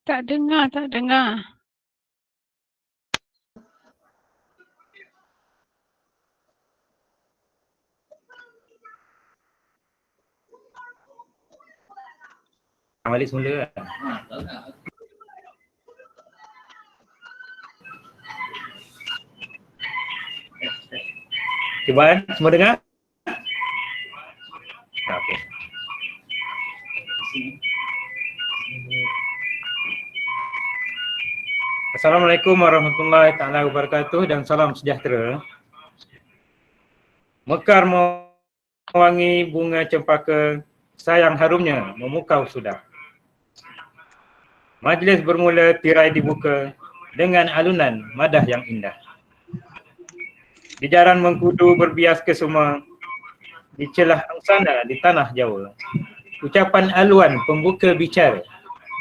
Tak dengar, tak dengar. Balik semula lah. Cuba semua dengar? Okey. Assalamualaikum warahmatullahi taala wabarakatuh dan salam sejahtera. Mekar mewangi bunga cempaka, sayang harumnya memukau sudah. Majlis bermula, tirai dibuka dengan alunan madah yang indah. Jajaran mengkudu berbias ke semua di celah angsana di tanah Jawa. Ucapan aluan pembuka bicara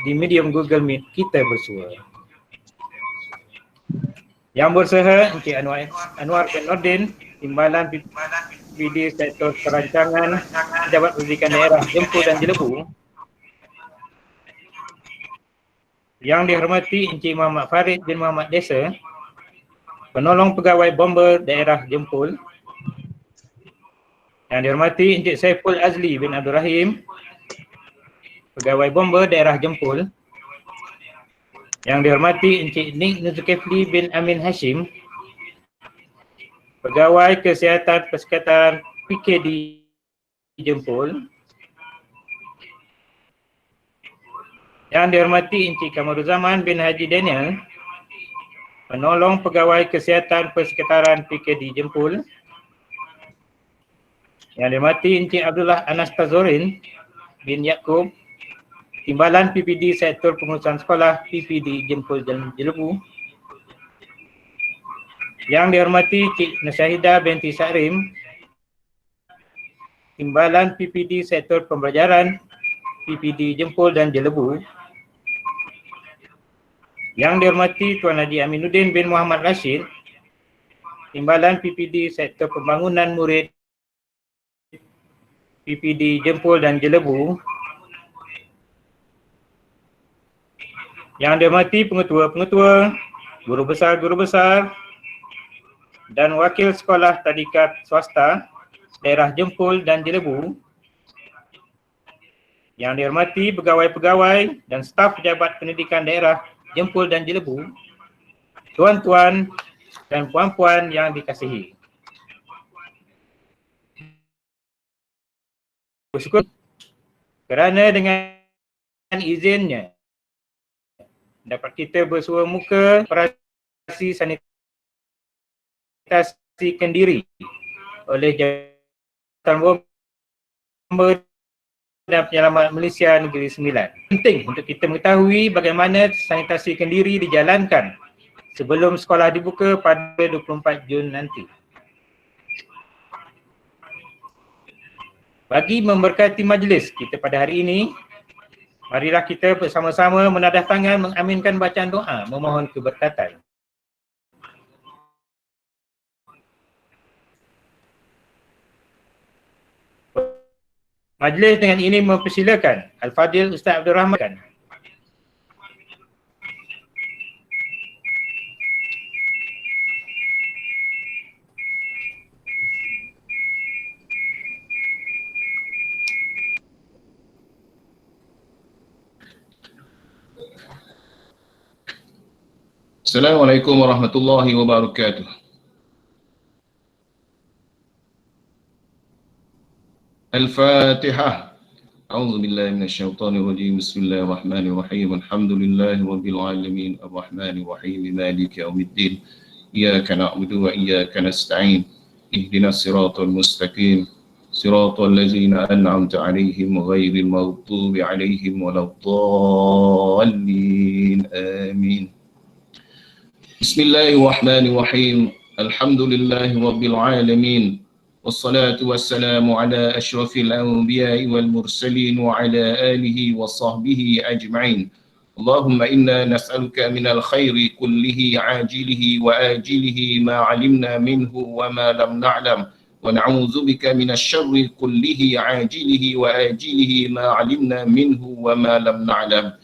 di medium Google Meet kita bersua. Yang bersaha Encik Anwar bin Nordin, Timbalan PPD Sektor Perancangan Pejabat Pendidikan Daerah Jempol dan Jelebu. Yang dihormati Encik Muhammad Farid bin Muhammad Desa, Penolong Pegawai Bomber Daerah Jempol. Yang dihormati Encik Saiful Azli bin Abdul Rahim, Pegawai Bomber Daerah Jempol. Yang dihormati Encik Nik Zulkifli bin Amin Hashim, Pegawai Kesihatan Persekitaran PKD Jempol. Yang dihormati Encik Kamaruzaman bin Haji Daniel, Penolong Pegawai Kesihatan Persekitaran PKD Jempol. Yang dihormati Encik Abdullah Anastazorin bin Yaakob, Timbalan PPD Sektor Pengurusan Sekolah PPD Jempol dan Jelebu. Yang dihormati Cik Nasyahidah binti Sakrim, Timbalan PPD Sektor Pembelajaran PPD Jempol dan Jelebu. Yang dihormati Tuan Haji Aminuddin bin Muhammad Rashid, Timbalan PPD Sektor Pembangunan Murid PPD Jempol dan Jelebu. Yang dihormati pengetua-pengetua, guru besar dan wakil sekolah tadika swasta daerah Jempol dan Jelebu. Yang dihormati pegawai-pegawai dan staf pejabat pendidikan daerah Jempol dan Jelebu, tuan-tuan dan puan-puan yang dikasihi. Bersyukur kerana dengan izinnya dapat kita bersua muka operasi sanitasi Kendiri oleh Jabatan Bomber dan Penyelamat Malaysia Negeri Sembilan. Penting untuk kita mengetahui bagaimana sanitasi Kendiri dijalankan sebelum sekolah dibuka pada 24 Jun nanti. Bagi memberkati majlis kita pada hari ini, marilah kita bersama-sama menadah tangan mengaminkan bacaan doa memohon keberkatan. Majlis dengan ini mempersilakan Al-Fadil Ustaz Abdul Rahman. Assalamualaikum warahmatullahi wabarakatuh. Al-Fatihah. A'udzu billahi minasyaitonir rajim. Bismillahirrahmanirrahim. Alhamdulillahi rabbil alamin. Arrahmanir rahim. Maliki yaumiddin. Iyyaka na'budu wa iyyaka nasta'in. Ihdinas siratal mustaqim. Siratal ladzina an'amta 'alaihim ghairil maghdubi 'alaihim waladdallin. Amin. Bismillahirrahmanirrahim. Alhamdulillahi rabbil alamin. Wassalatu wassalamu ala asyrafil anbiya'i wal mursalin wa ala alihi wa sahbihi ajma'in. Allahumma inna nas'aluka minal khairi kullihi ajilihi wa ajilihi ma 'alimna minhu wa ma lam na'lam wa na'udzubika minasy syarri kullihi ajilihi wa ajilihi ma 'alimna minhu wa ma lam na'lam.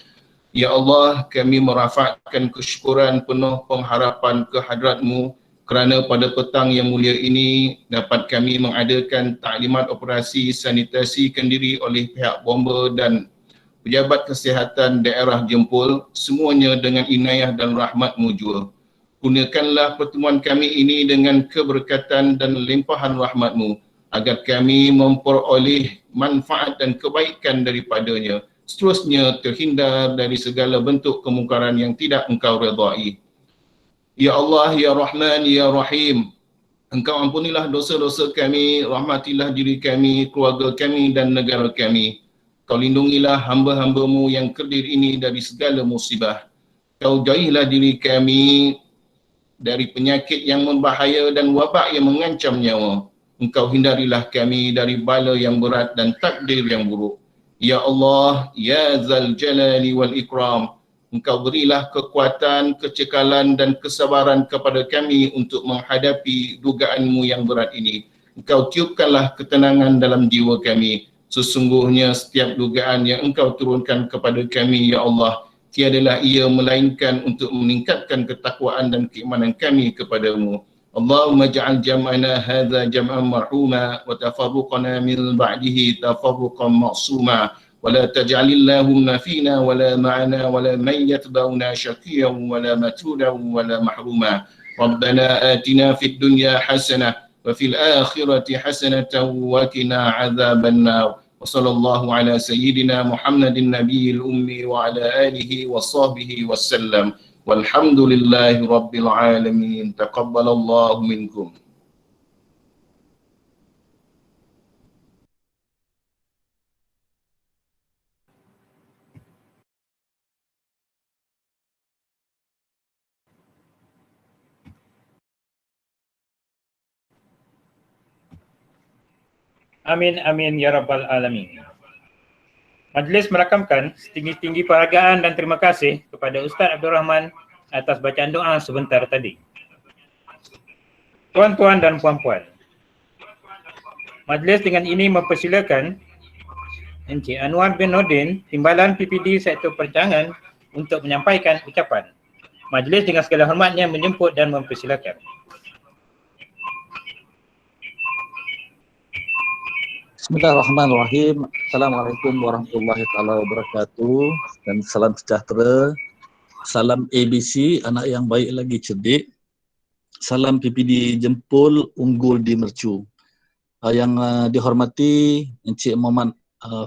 Ya Allah, kami merafakkan kesyukuran penuh pengharapan kehadrat-Mu kerana pada petang yang mulia ini dapat kami mengadakan taklimat operasi sanitasi Kendiri oleh pihak bomba dan pejabat kesihatan daerah Jempol, semuanya dengan inayah dan rahmat-Mu jua. Gunakanlah pertemuan kami ini dengan keberkatan dan limpahan rahmat-Mu agar kami memperoleh manfaat dan kebaikan daripadanya. Seterusnya terhindar dari segala bentuk kemungkaran yang tidak Engkau redai. Ya Allah, Ya Rahman, Ya Rahim, Engkau ampunilah dosa-dosa kami, rahmatilah diri kami, keluarga kami dan negara kami. Kau lindungilah hamba-hamba-Mu yang kerdil ini dari segala musibah. Kau jauhilah diri kami dari penyakit yang membahaya dan wabak yang mengancam nyawa. Engkau hindarilah kami dari bala yang berat dan takdir yang buruk. Ya Allah, Ya Zal Jalali wal Ikram, Engkau berilah kekuatan, kecekalan dan kesabaran kepada kami untuk menghadapi dugaan-Mu yang berat ini. Engkau tiupkanlah ketenangan dalam jiwa kami. Sesungguhnya setiap dugaan yang Engkau turunkan kepada kami, Ya Allah, tiadalah ia melainkan untuk meningkatkan ketakwaan dan keimanan kami kepadamu. Allahumma ja'al jam'ana hadza jam'an marhuma wa tafarruqana min ba'dihi tafarruqan ma'suma wa la taj'alillahumma fina wa la ma'ana wa la man yatba'una syaqiyan wa la matudan wa la mahruma. Rabbana atina fid dunya hasanah wa fil akhirati hasanatan wa qina 'adzaban nar. وصلى الله على سيدنا محمد النبي الأمي وعلى آله وصحبه وسلم والحمد لله رب العالمين تقبل الله منكم. Amin, amin, ya rabbal alamin. Majlis merakamkan setinggi-tinggi penghargaan dan terima kasih kepada Ustaz Abdul Rahman atas bacaan doa sebentar tadi. Tuan-tuan dan puan-puan, majlis dengan ini mempersilakan Encik Anwar bin Nordin, Timbalan PPD Sektor Perancangan untuk menyampaikan ucapan. Majlis dengan segala hormatnya menjemput dan mempersilakan. Bismillahirrahmanirrahim. Assalamualaikum warahmatullahi wabarakatuh dan salam sejahtera. Salam ABC, anak yang baik lagi cerdik. Salam PPD Jempol, unggul di mercu. Yang dihormati Encik Muhammad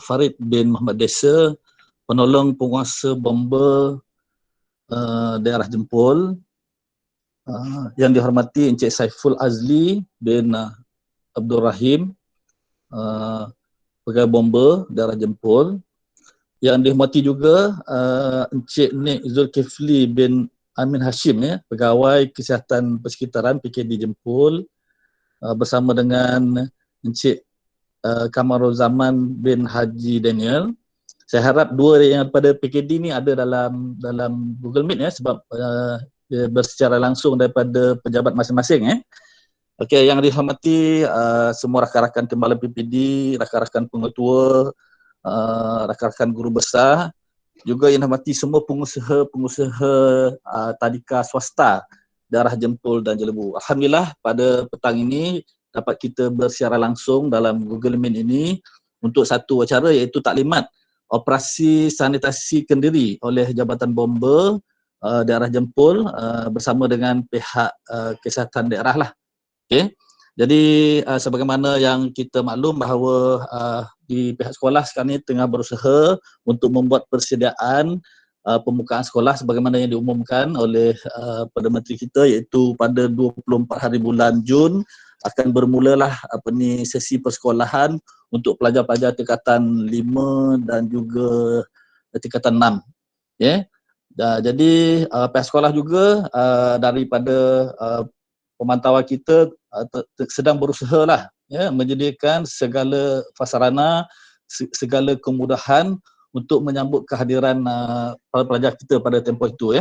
Farid bin Muhammad Desa, penolong penguasa bomba daerah Jempol. Yang dihormati Encik Saiful Azli bin Abdul Rahim, pegawai bomba daerah Jempol. Yang dihormati juga Encik Nik Zulkifli bin Amin Hashim, pegawai kesihatan persekitaran PKD Jempol, bersama dengan Encik Kamarul Zaman bin Haji Daniel. Saya harap dua yang daripada PKD ni ada dalam Google Meet sebab bersecara langsung daripada pejabat masing-masing. Okey, yang dihormati semua rakan-rakan Timbalan PPD, rakan-rakan pengetua, rakan-rakan guru besar, juga yang dihormati semua pengusaha tadika swasta daerah Jempol dan Jelebu. Alhamdulillah pada petang ini dapat kita bersiara langsung dalam Google Meet ini untuk satu acara iaitu taklimat operasi sanitasi Kendiri oleh Jabatan Bomba daerah Jempol bersama dengan pihak kesihatan daerah lah. Okay. Jadi sebagaimana yang kita maklum bahawa di pihak sekolah sekarang ini tengah berusaha untuk membuat persediaan pembukaan sekolah sebagaimana yang diumumkan oleh Perdana Menteri kita, iaitu pada 24 hari bulan Jun akan bermulalah sesi persekolahan untuk pelajar-pelajar tingkatan 5 dan juga tingkatan 6. Okay. Jadi pihak sekolah juga daripada pemantauan kita sedang berusaha lah menyediakan segala prasarana, segala kemudahan untuk menyambut kehadiran para pelajar kita pada tempoh itu.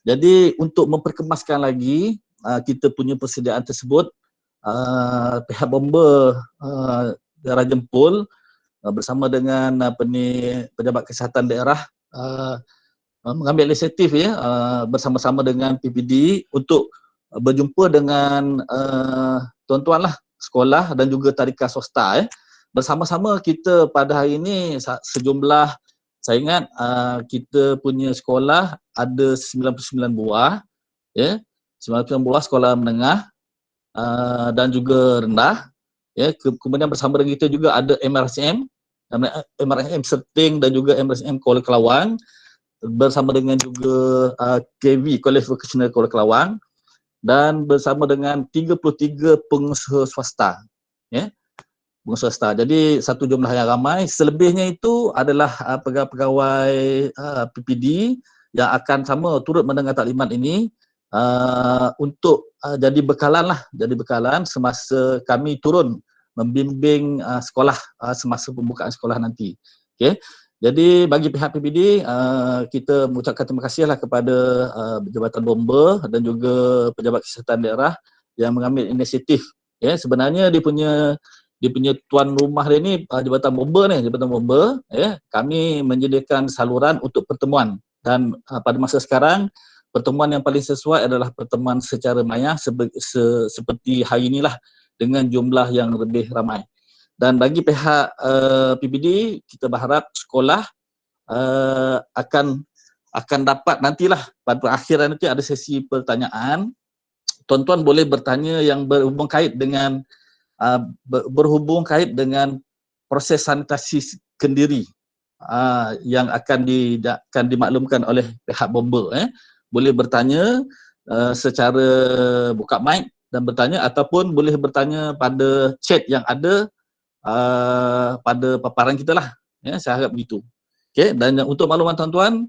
Jadi untuk memperkemaskan lagi kita punya persediaan tersebut, pihak bomba daerah Jempol bersama dengan pejabat kesihatan daerah mengambil inisiatif ya bersama-sama dengan PPD untuk berjumpa dengan tuan-tuan lah sekolah dan juga tadika swasta bersama-sama kita pada hari ini sejumlah, saya ingat kita punya sekolah ada 99 buah ya, 99 buah sekolah menengah dan juga rendah ya. Kemudian bersama dengan kita juga ada MRSM Serting dan juga MRSM Kuala Kelawang, bersama dengan juga KV College Vocational Kuala Kelawang, dan bersama dengan 33 pengusaha swasta ya, pengusaha swasta. Jadi satu jumlah yang ramai. Selebihnya itu adalah pegawai-pegawai PPD yang akan sama turut mendengar taklimat ini untuk jadi bekalan semasa kami turun membimbing sekolah semasa pembukaan sekolah nanti. Okey. Jadi bagi pihak PPD, kita mengucapkan terima kasihlah kepada Jabatan Bomba dan juga Pejabat Kesihatan Daerah yang mengambil inisiatif. Ya, sebenarnya dia punya tuan rumah dia ni Jabatan Bomba ya. Kami menyediakan saluran untuk pertemuan dan pada masa sekarang pertemuan yang paling sesuai adalah pertemuan secara maya seperti hari inilah dengan jumlah yang lebih ramai. Dan bagi pihak PPD, kita berharap sekolah akan dapat nantilah pada akhiran nanti ada sesi pertanyaan. Tuan-tuan boleh bertanya yang berhubung kait dengan proses sanitasi Kendiri yang akan dimaklumkan oleh pihak Bomba. Boleh bertanya secara buka mic dan bertanya, ataupun boleh bertanya pada chat yang ada pada paparan kita lah ya, saya harap begitu. Okey, dan untuk makluman tuan-tuan,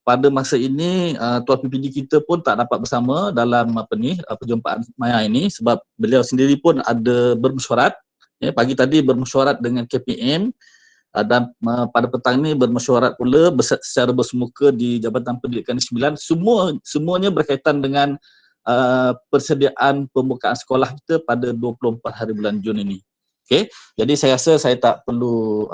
pada masa ini tuan PPD kita pun tak dapat bersama dalam perjumpaan maya ini sebab beliau sendiri pun ada bermesyuarat ya, pagi tadi bermesyuarat dengan KPM dan pada petang ini bermesyuarat pula secara bersemuka di Jabatan Pendidikan Negeri Sembilan. Semuanya berkaitan dengan persediaan pembukaan sekolah kita pada 24 hari bulan Jun ini. Okey, jadi saya rasa saya tak perlu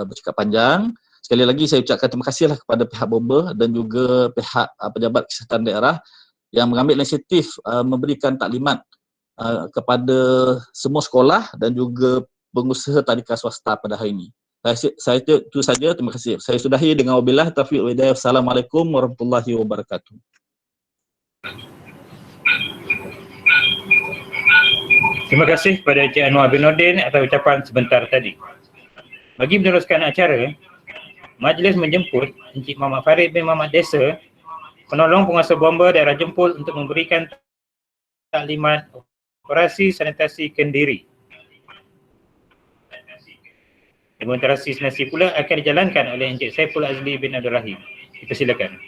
bercakap panjang. Sekali lagi saya ucapkan terima kasihlah kepada pihak Bomba dan juga pihak Pejabat Kesihatan Daerah yang mengambil inisiatif memberikan taklimat kepada semua sekolah dan juga pengusaha tadika swasta pada hari ini. Saya itu saja, terima kasih. Saya sudahi dengan wabillahi taufiq wal hidayah. Assalamualaikum warahmatullahi wabarakatuh. Terima kasih kepada Encik Anwar bin Nordin atas ucapan sebentar tadi. Bagi meneruskan acara, majlis menjemput Encik Muhammad Farid bin Muhammad Desa, penolong penguasa Bomba daerah Jempol, untuk memberikan taklimat operasi sanitasi Kendiri. Demonstrasi sanitasi pula akan dijalankan oleh Encik Saiful Azli bin Abdul Rahim. Kita silakan.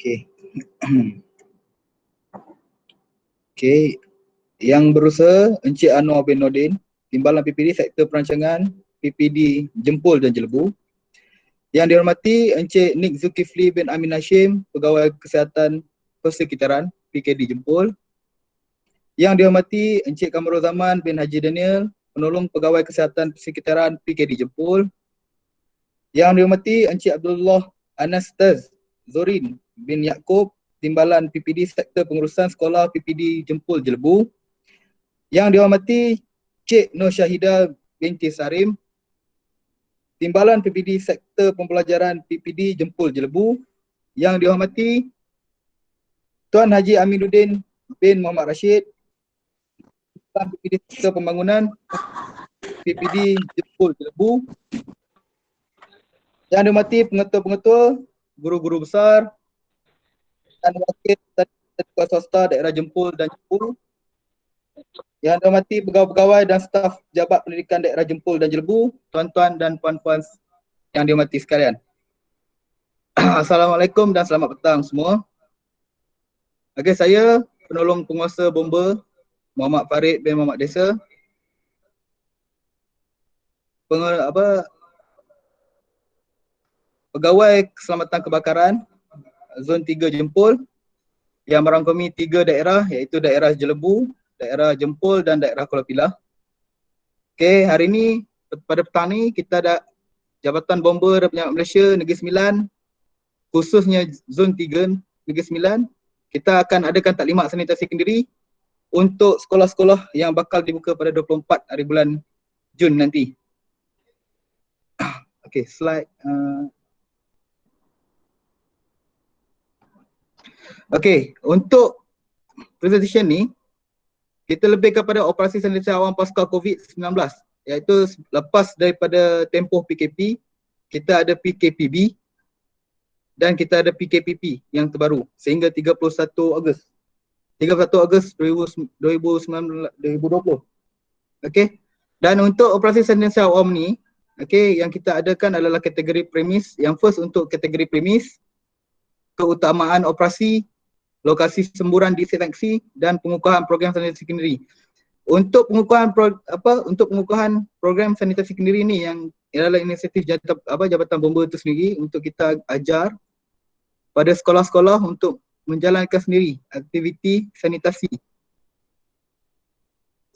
Okey. Okey. Yang berusaha Encik Anwar bin Nordin, Timbalan PPD Sektor Perancangan PPD Jempol dan Jelebu. Yang dihormati Encik Nik Zulkifli bin Amin Hashim, Pegawai Kesihatan Persekitaran PKD Jempol. Yang dihormati Encik Kamarul Zaman bin Haji Daniel, Penolong Pegawai Kesihatan Persekitaran PKD Jempol. Yang dihormati Encik Abdullah Anastaz Zorin bin Yaakob, Timbalan PPD Sektor Pengurusan Sekolah PPD Jempol Jelebu. Yang dihormati Cik Nur Syahidah binti Sarim, Timbalan PPD Sektor Pembelajaran PPD Jempol Jelebu. Yang dihormati Tuan Haji Aminuddin bin Muhammad Rashid, Timbalan PPD Sektor Pembangunan PPD Jempol Jelebu. Yang dihormati pengetua-pengetua, guru-guru besar dan wakil tadika swasta daerah Jempol dan Jelebu. Yang dihormati pegawai-pegawai dan staf Jabat Pendidikan Daerah Jempol dan Jelebu, tuan-tuan dan puan-puan yang dihormati sekalian. Assalamualaikum dan selamat petang semua. Okey, saya penolong penguasa Bomba Muhammad Farid bin Muhammad Desa pegawai keselamatan kebakaran Zon 3 Jempol yang merangkumi 3 daerah iaitu daerah Jelebu, daerah Jempol dan daerah Kuala Pilah. Okey, hari ini pada petang ni kita ada Jabatan Bomber dan Penyelamat Malaysia Negeri Sembilan, khususnya Zon 3 Negeri Sembilan, kita akan adakan taklimat sanitasi Kendiri untuk sekolah-sekolah yang bakal dibuka pada 24 hari bulan Jun nanti. Okey, slide. Okey, untuk presentation ni kita lebih kepada operasi sanitasi awam pasca COVID-19, iaitu lepas daripada tempoh PKP, kita ada PKPB dan kita ada PKPP yang terbaru sehingga 31 Ogos 2020. Okey. Dan untuk operasi sanitasi awam ni, okey, yang kita adakan adalah kategori premis. Yang first untuk kategori premis, keutamaan operasi, lokasi semburan disinfeksi dan pengukuhan program sanitasi Kendiri. Untuk pengukuhan program sanitasi Kendiri ni yang adalah inisiatif Jabatan Bomber itu sendiri untuk kita ajar pada sekolah-sekolah untuk menjalankan sendiri aktiviti sanitasi.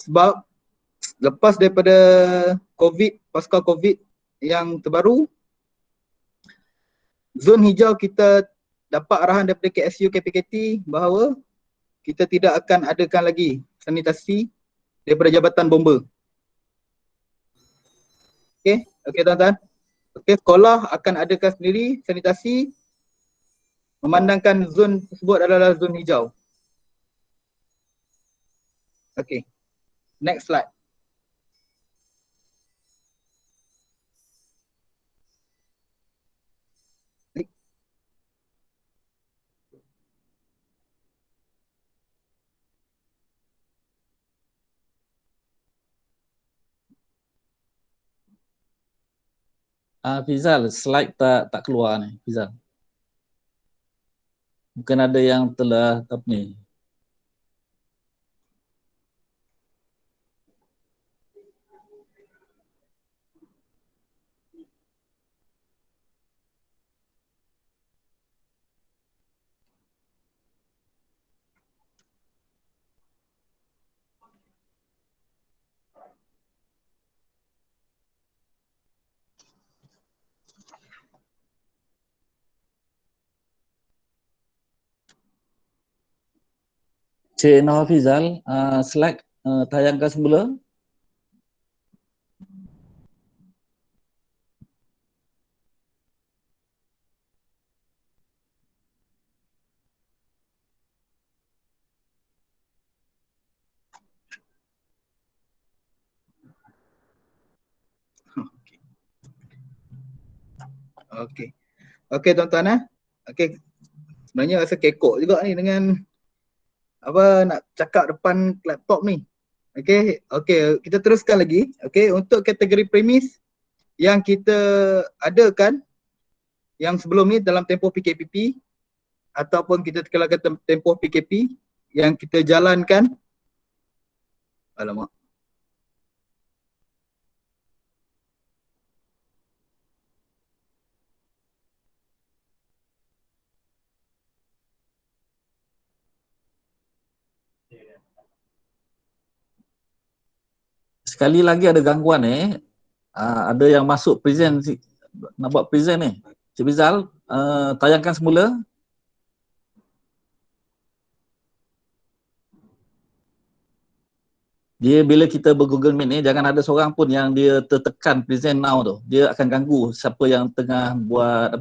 Sebab lepas daripada pasca COVID yang terbaru, zon hijau kita dapat arahan daripada KSU KPKT bahawa kita tidak akan adakan lagi sanitasi daripada Jabatan Bomber. Okey, tuan-tuan. Okey, sekolah akan adakan sendiri sanitasi memandangkan zon tersebut adalah zon hijau. Okey. Next slide. Fizal, slide tak keluar ni, Fizal. Bukan ada yang telah apa ni. Cik Nawar Fizal, slide tayangkan semula. Okey tuan-tuan Okey. Sebenarnya rasa kekok juga ni dengan nak cakap depan laptop ni. Okey, kita teruskan lagi. Okey, untuk kategori premis yang kita adakan yang sebelum ni dalam tempoh PKPP ataupun kita katakan tempoh PKP yang kita jalankan. Alamak. Sekali lagi ada gangguan ada yang masuk present, nak buat present ni. Cik Fizal, tayangkan semula. Dia bila kita ber-Google Meet ni, jangan ada seorang pun yang dia tertekan present now tu. Dia akan ganggu siapa yang tengah buat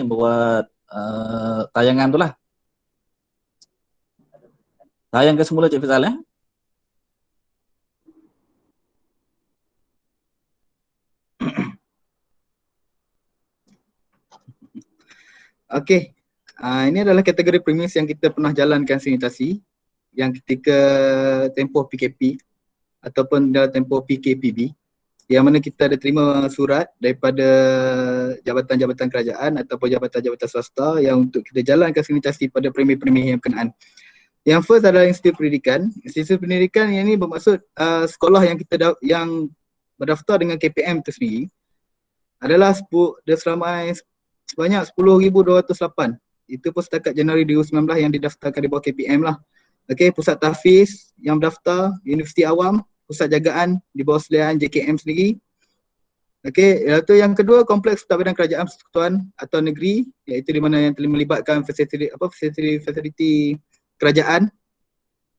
buat tayangan tu lah. Tayangkan semula Cik Fizal Okey. Ini adalah kategori premis yang kita pernah jalankan sanitasi yang ketika tempoh PKP ataupun dalam tempoh PKPB, yang mana kita ada terima surat daripada jabatan-jabatan kerajaan ataupun jabatan-jabatan swasta yang untuk kita jalankan sanitasi pada premis-premis yang berkenaan. Yang first adalah institusi pendidikan. Institusi pendidikan yang ini bermaksud sekolah yang berdaftar dengan KPM itu sendiri adalah sebanyak 10,208. Itu pun setakat Januari 2019 yang didaftarkan di bawah KPM lah. Okey, pusat tahfiz yang berdaftar, Universiti Awam, pusat jagaan di bawah sediaan JKM sendiri. Okey, iaitu yang kedua kompleks pentadbiran kerajaan persekutuan atau negeri, iaitu di mana yang telah melibatkan fasiliti kerajaan.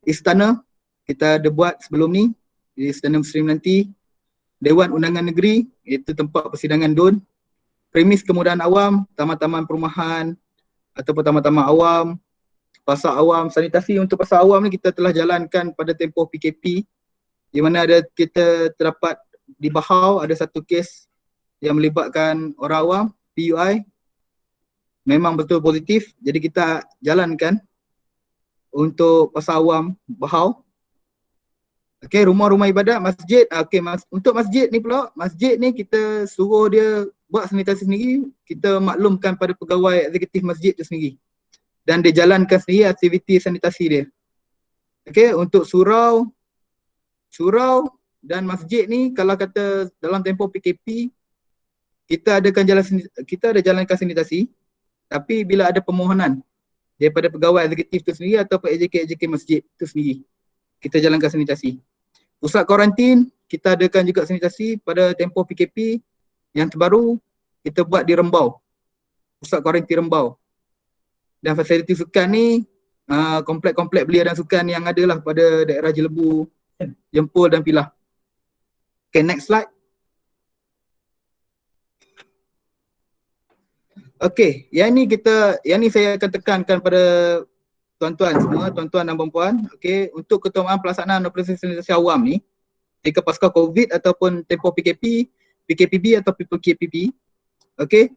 Istana kita ada buat sebelum ni di Istana Muslim nanti. Dewan Undangan Negeri, iaitu tempat persidangan DUN. Premis kemudahan awam, taman-taman perumahan ataupun taman-taman awam, pasar awam. Sanitasi untuk pasar awam ni kita telah jalankan pada tempoh PKP, di mana kita terdapat di Bahau ada satu kes yang melibatkan orang awam, PUI, memang betul positif, jadi kita jalankan untuk pasar awam Bahau. Okey, rumah-rumah ibadat, masjid. Okey, untuk masjid ni pula, masjid ni kita suruh dia buat sanitasi sendiri, kita maklumkan pada pegawai eksekutif masjid tu sendiri. Dan dia jalankan sendiri aktiviti sanitasi dia. Okey, untuk surau dan masjid ni kalau kata dalam tempoh PKP, kita ada jalankan sanitasi, tapi bila ada permohonan daripada pegawai eksekutif tu sendiri ataupun AJK masjid tu sendiri, kita jalankan sanitasi. Pusat kuarantin, kita adakan juga sanitasi pada tempoh PKP. Yang terbaru, kita buat di Rembau, pusat kuarantin Rembau. Dan fasiliti sukan ni, komplek-komplek belia dan sukan yang ada lah pada daerah Jelebu, Jempol dan Pilah. Okay, next slide. Okay, yang ni saya akan tekankan pada tuan-tuan semua, tuan-tuan dan puan-puan. Okey, untuk keutamaan pelaksanaan operasi sanitasi awam ni ketika pasca COVID ataupun tempoh PKP, PKPB atau PKPP. Okey,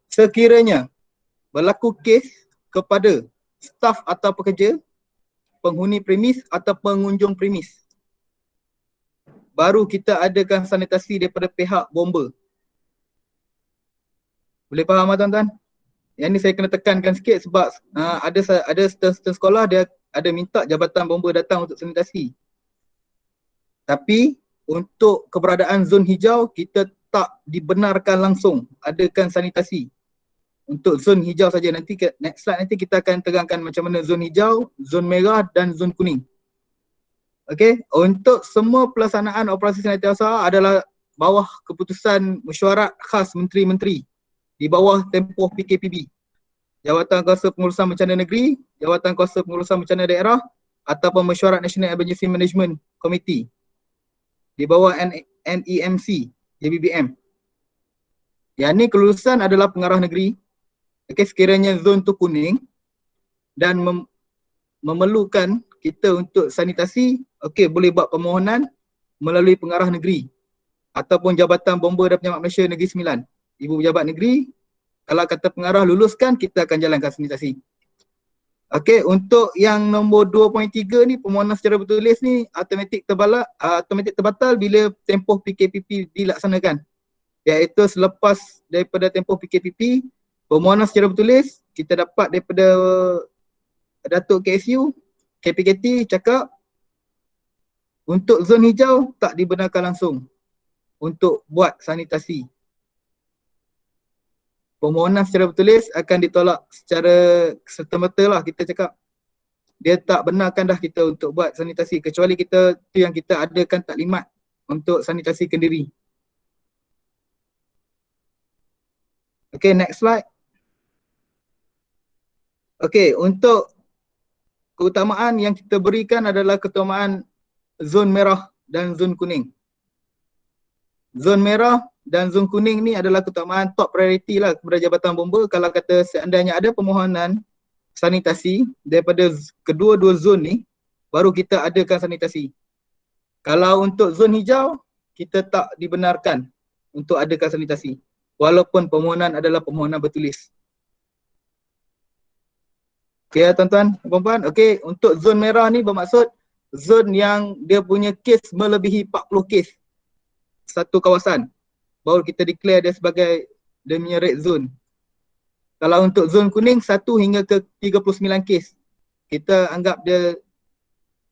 sekiranya berlaku kes kepada staf atau pekerja, penghuni premis atau pengunjung premis, baru kita adakan sanitasi daripada pihak bomba. Boleh faham tak tuan-tuan? Yang ni saya kena tekankan sikit sebab ada setengah sekolah dia ada minta jabatan bomba datang untuk sanitasi. Tapi untuk keberadaan zon hijau kita tak dibenarkan langsung adakan sanitasi. Untuk zon hijau saja, nanti next slide nanti kita akan terangkan macam mana zon hijau, zon merah dan zon kuning. Okey, untuk semua pelaksanaan operasi sanitasi adalah bawah keputusan mesyuarat khas menteri-menteri di bawah tempoh PKPB. Jawatan Kuasa Pengurusan Bencana Negeri, Jawatan Kuasa Pengurusan Bencana Daerah ataupun Mesyuarat National Emergency Management Committee di bawah NEMC, JBBM. Yang ni kelulusan adalah pengarah negeri. Okey, sekiranya zon tu kuning dan memerlukan kita untuk sanitasi, okey, boleh buat permohonan melalui pengarah negeri ataupun Jabatan Bomba dan Penyelamat Malaysia Negeri Sembilan. Ibu Pejabat Negeri, kalau kata pengarah luluskan, kita akan jalankan sanitasi. Okey, untuk yang nombor 2.3 ni, permohonan secara bertulis ni automatik terbatal bila tempoh PKPP dilaksanakan. Iaitu selepas daripada tempoh PKPP, permohonan secara bertulis kita dapat daripada Datuk KSU, KPKT cakap untuk zon hijau tak dibenarkan langsung untuk buat sanitasi. Permohonan secara bertulis akan ditolak secara serta-merta lah, kita cakap. Dia tak benarkan dah kita untuk buat sanitasi kecuali kita tu yang kita adakan taklimat untuk sanitasi kendiri. Okay, next slide. Okay, untuk keutamaan yang kita berikan adalah keutamaan zon merah dan zon kuning. Zon merah dan zon kuning ni adalah keutamaan top priority lah kepada Jabatan Bomba. Kalau kata seandainya ada permohonan sanitasi daripada kedua-dua zon ni, baru kita adakan sanitasi. Kalau untuk zon hijau, kita tak dibenarkan untuk adakan sanitasi walaupun permohonan adalah permohonan bertulis. Okay tuan-tuan, puan-puan. Okay, untuk zon merah ni bermaksud zon yang dia punya kes melebihi 40 kes satu kawasan, baru kita declare dia sebagai dia punya red zone. Kalau untuk zon kuning 1 hingga ke 39 kes, kita anggap dia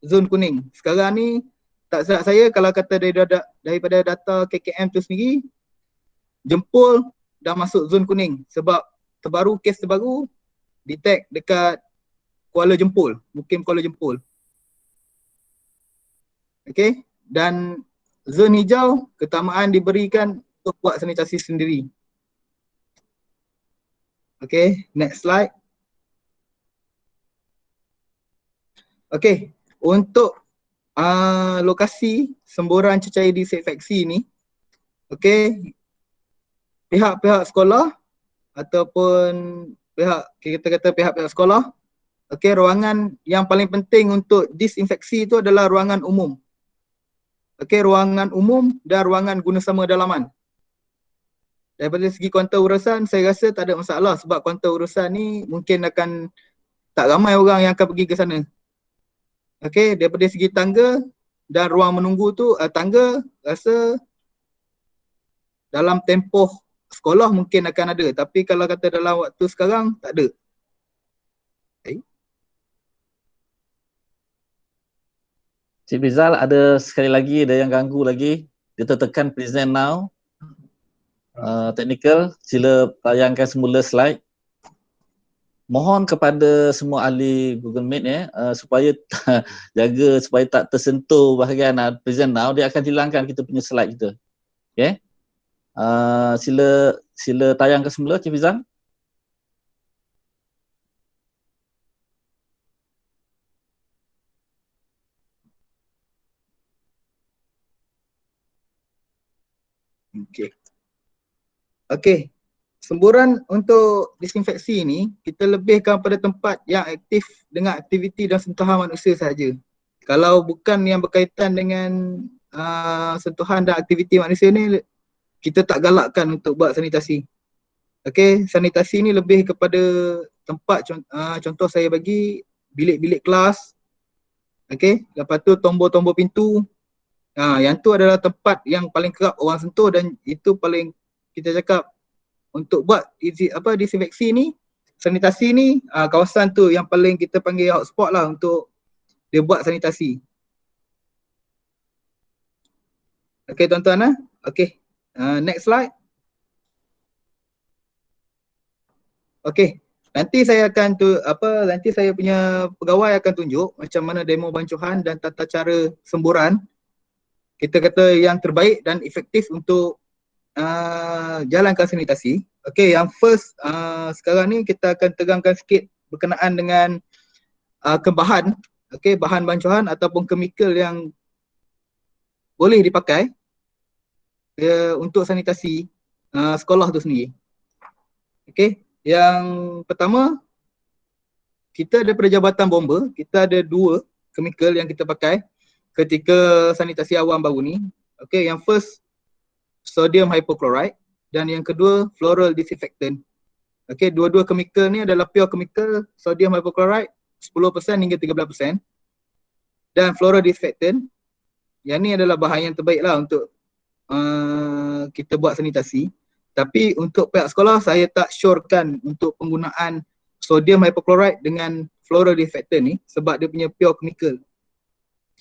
zon kuning. Sekarang ni tak silap saya kalau kata daripada data KKM tu sendiri, Jempol dah masuk zon kuning sebab kes terbaru detect dekat Kuala Jempol, Mukim Kuala Jempol. Okey, dan zon hijau keutamaan diberikan untuk buat sanitasi sendiri. Okey, next slide. Okey, untuk lokasi semburan cecair disinfeksi ni, okey, pihak-pihak sekolah ataupun pihak-pihak sekolah, okey, ruangan yang paling penting untuk disinfeksi itu adalah ruangan umum. Okey, ruangan umum dan ruangan gunasama dalaman. Daripada segi kuantum urusan, saya rasa tak ada masalah sebab kuantum urusan ni mungkin akan tak ramai orang yang akan pergi ke sana. Okey, daripada segi tangga dan ruang menunggu tu, tangga rasa dalam tempoh sekolah mungkin akan ada, tapi kalau kata dalam waktu sekarang tak ada. Okay. Cik Rizal, ada sekali lagi, ada yang ganggu lagi. Kita tekan present now. Technical, sila tayangkan semula slide. Mohon kepada semua ahli Google Meet supaya jaga supaya tak tersentuh bahagian present now, dia akan hilangkan kita punya slide kita. Okay. Sila tayangkan semula, Cik Rizal. Okey. Semburan untuk disinfeksi ni kita lebihkan pada tempat yang aktif dengan aktiviti dan sentuhan manusia sahaja. Kalau bukan yang berkaitan dengan sentuhan dan aktiviti manusia ni, kita tak galakkan untuk buat sanitasi. Okey, sanitasi ni lebih kepada tempat, contoh saya bagi bilik-bilik kelas. Okey, lepas tu tombol-tombol pintu. Yang tu adalah tempat yang paling kerap orang sentuh dan itu paling kita cakap untuk buat disinfeksi ni, sanitasi ni, kawasan tu yang paling kita panggil hotspot lah untuk dia buat sanitasi. Okey tuan-tuan okey. Next slide. Okey. Nanti saya akan nanti saya punya pegawai akan tunjuk macam mana demo bancuhan dan tata cara semburan. Kita kata yang terbaik dan efektif untuk jalankan sanitasi. Okey, yang first sekarang ni kita akan tegangkan sikit berkenaan dengan bahan, okey, bahan bancuhan ataupun kemikal yang boleh dipakai untuk sanitasi sekolah tu sendiri. Okey, yang pertama kita daripada Jabatan Bomba, kita ada 2 kemikal yang kita pakai ketika sanitasi awam baru ni. Okey, yang first sodium hypochlorite dan yang kedua floral disinfectant. Okey, dua-dua kemikal ni adalah pure kemikal, sodium hypochlorite 10% hingga 13% dan floral disinfectant. Yang ni adalah bahan yang terbaik lah untuk kita buat sanitasi. Tapi untuk pihak sekolah saya tak syorkan untuk penggunaan sodium hypochlorite dengan floral disinfectant ni sebab dia punya pure kemikal.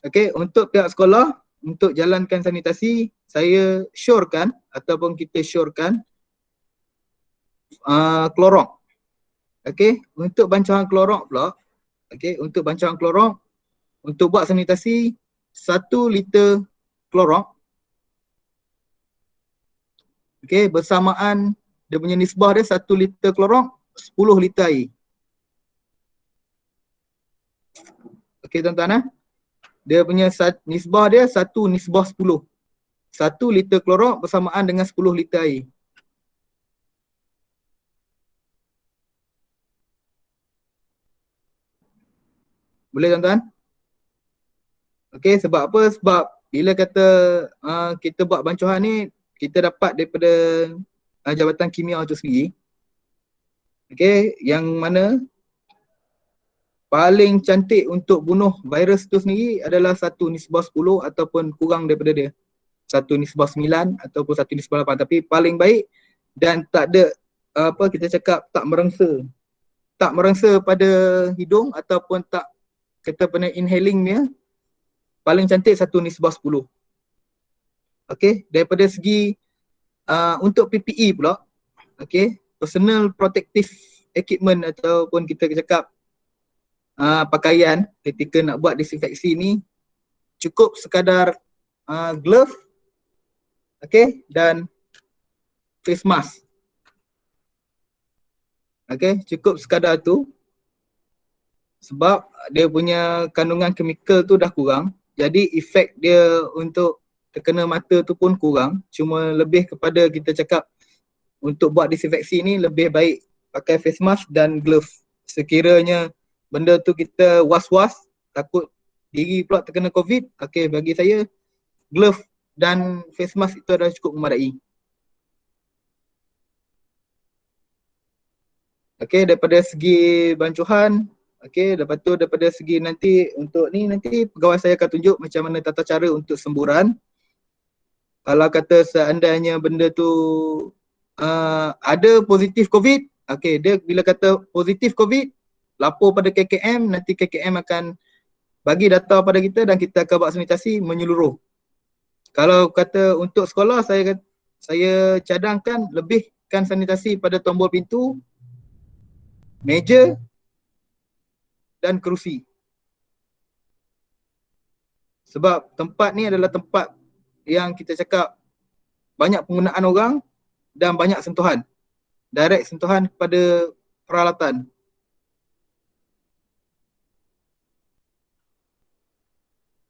Okey, untuk pihak sekolah untuk jalankan sanitasi, saya syorkan ataupun kita syorkan klorok. Okey, untuk bancuhan klorok pula, okey, untuk bancuhan klorok, untuk buat sanitasi 1 liter klorok, okey, bersamaan dia punya nisbah dia 1 liter klorok, 10 liter air. Okey tuan-tuan dia punya nisbah dia 1:10. 1 liter klorok bersamaan dengan 10 liter air. Boleh tuan-tuan? Okey, sebab apa? Sebab bila kata kita buat bancuhan ni, kita dapat daripada Jabatan Kimia itu sendiri. Okey, yang mana paling cantik untuk bunuh virus tu sendiri adalah 1:10 ataupun kurang daripada dia. 1:9 ataupun 1:8, tapi paling baik dan tak ada kita cakap tak merengsa. Tak merengsa pada hidung ataupun tak kita pernah inhaling dia. paling cantik 1:10. Okey, daripada segi untuk PPE pula, okey, personal protective equipment ataupun kita cakap pakaian ketika nak buat disinfeksi ni cukup sekadar glove, okey, dan face mask. Okey, cukup sekadar tu sebab dia punya kandungan chemical tu dah kurang, jadi efek dia untuk terkena mata tu pun kurang. Cuma lebih kepada kita cakap untuk buat disinfeksi ni lebih baik pakai face mask dan glove. Sekiranya benda tu kita was-was, takut diri pula terkena COVID, okey, bagi saya glove dan face mask itu adalah cukup memadai. Okey, daripada segi bancuhan, okey, lepas tu daripada segi nanti untuk ni, nanti pegawai saya akan tunjuk macam mana tata cara untuk semburan. Kalau kata seandainya benda tu ada positif COVID, okey, dia bila kata positif COVID, lapor pada KKM, nanti KKM akan bagi data pada kita dan kita akan buat sanitasi menyeluruh. Kalau kata untuk sekolah, saya cadangkan lebihkan sanitasi pada tombol pintu, meja dan kerusi. Sebab tempat ni adalah tempat yang kita cakap banyak penggunaan orang dan banyak sentuhan. Direct sentuhan kepada peralatan.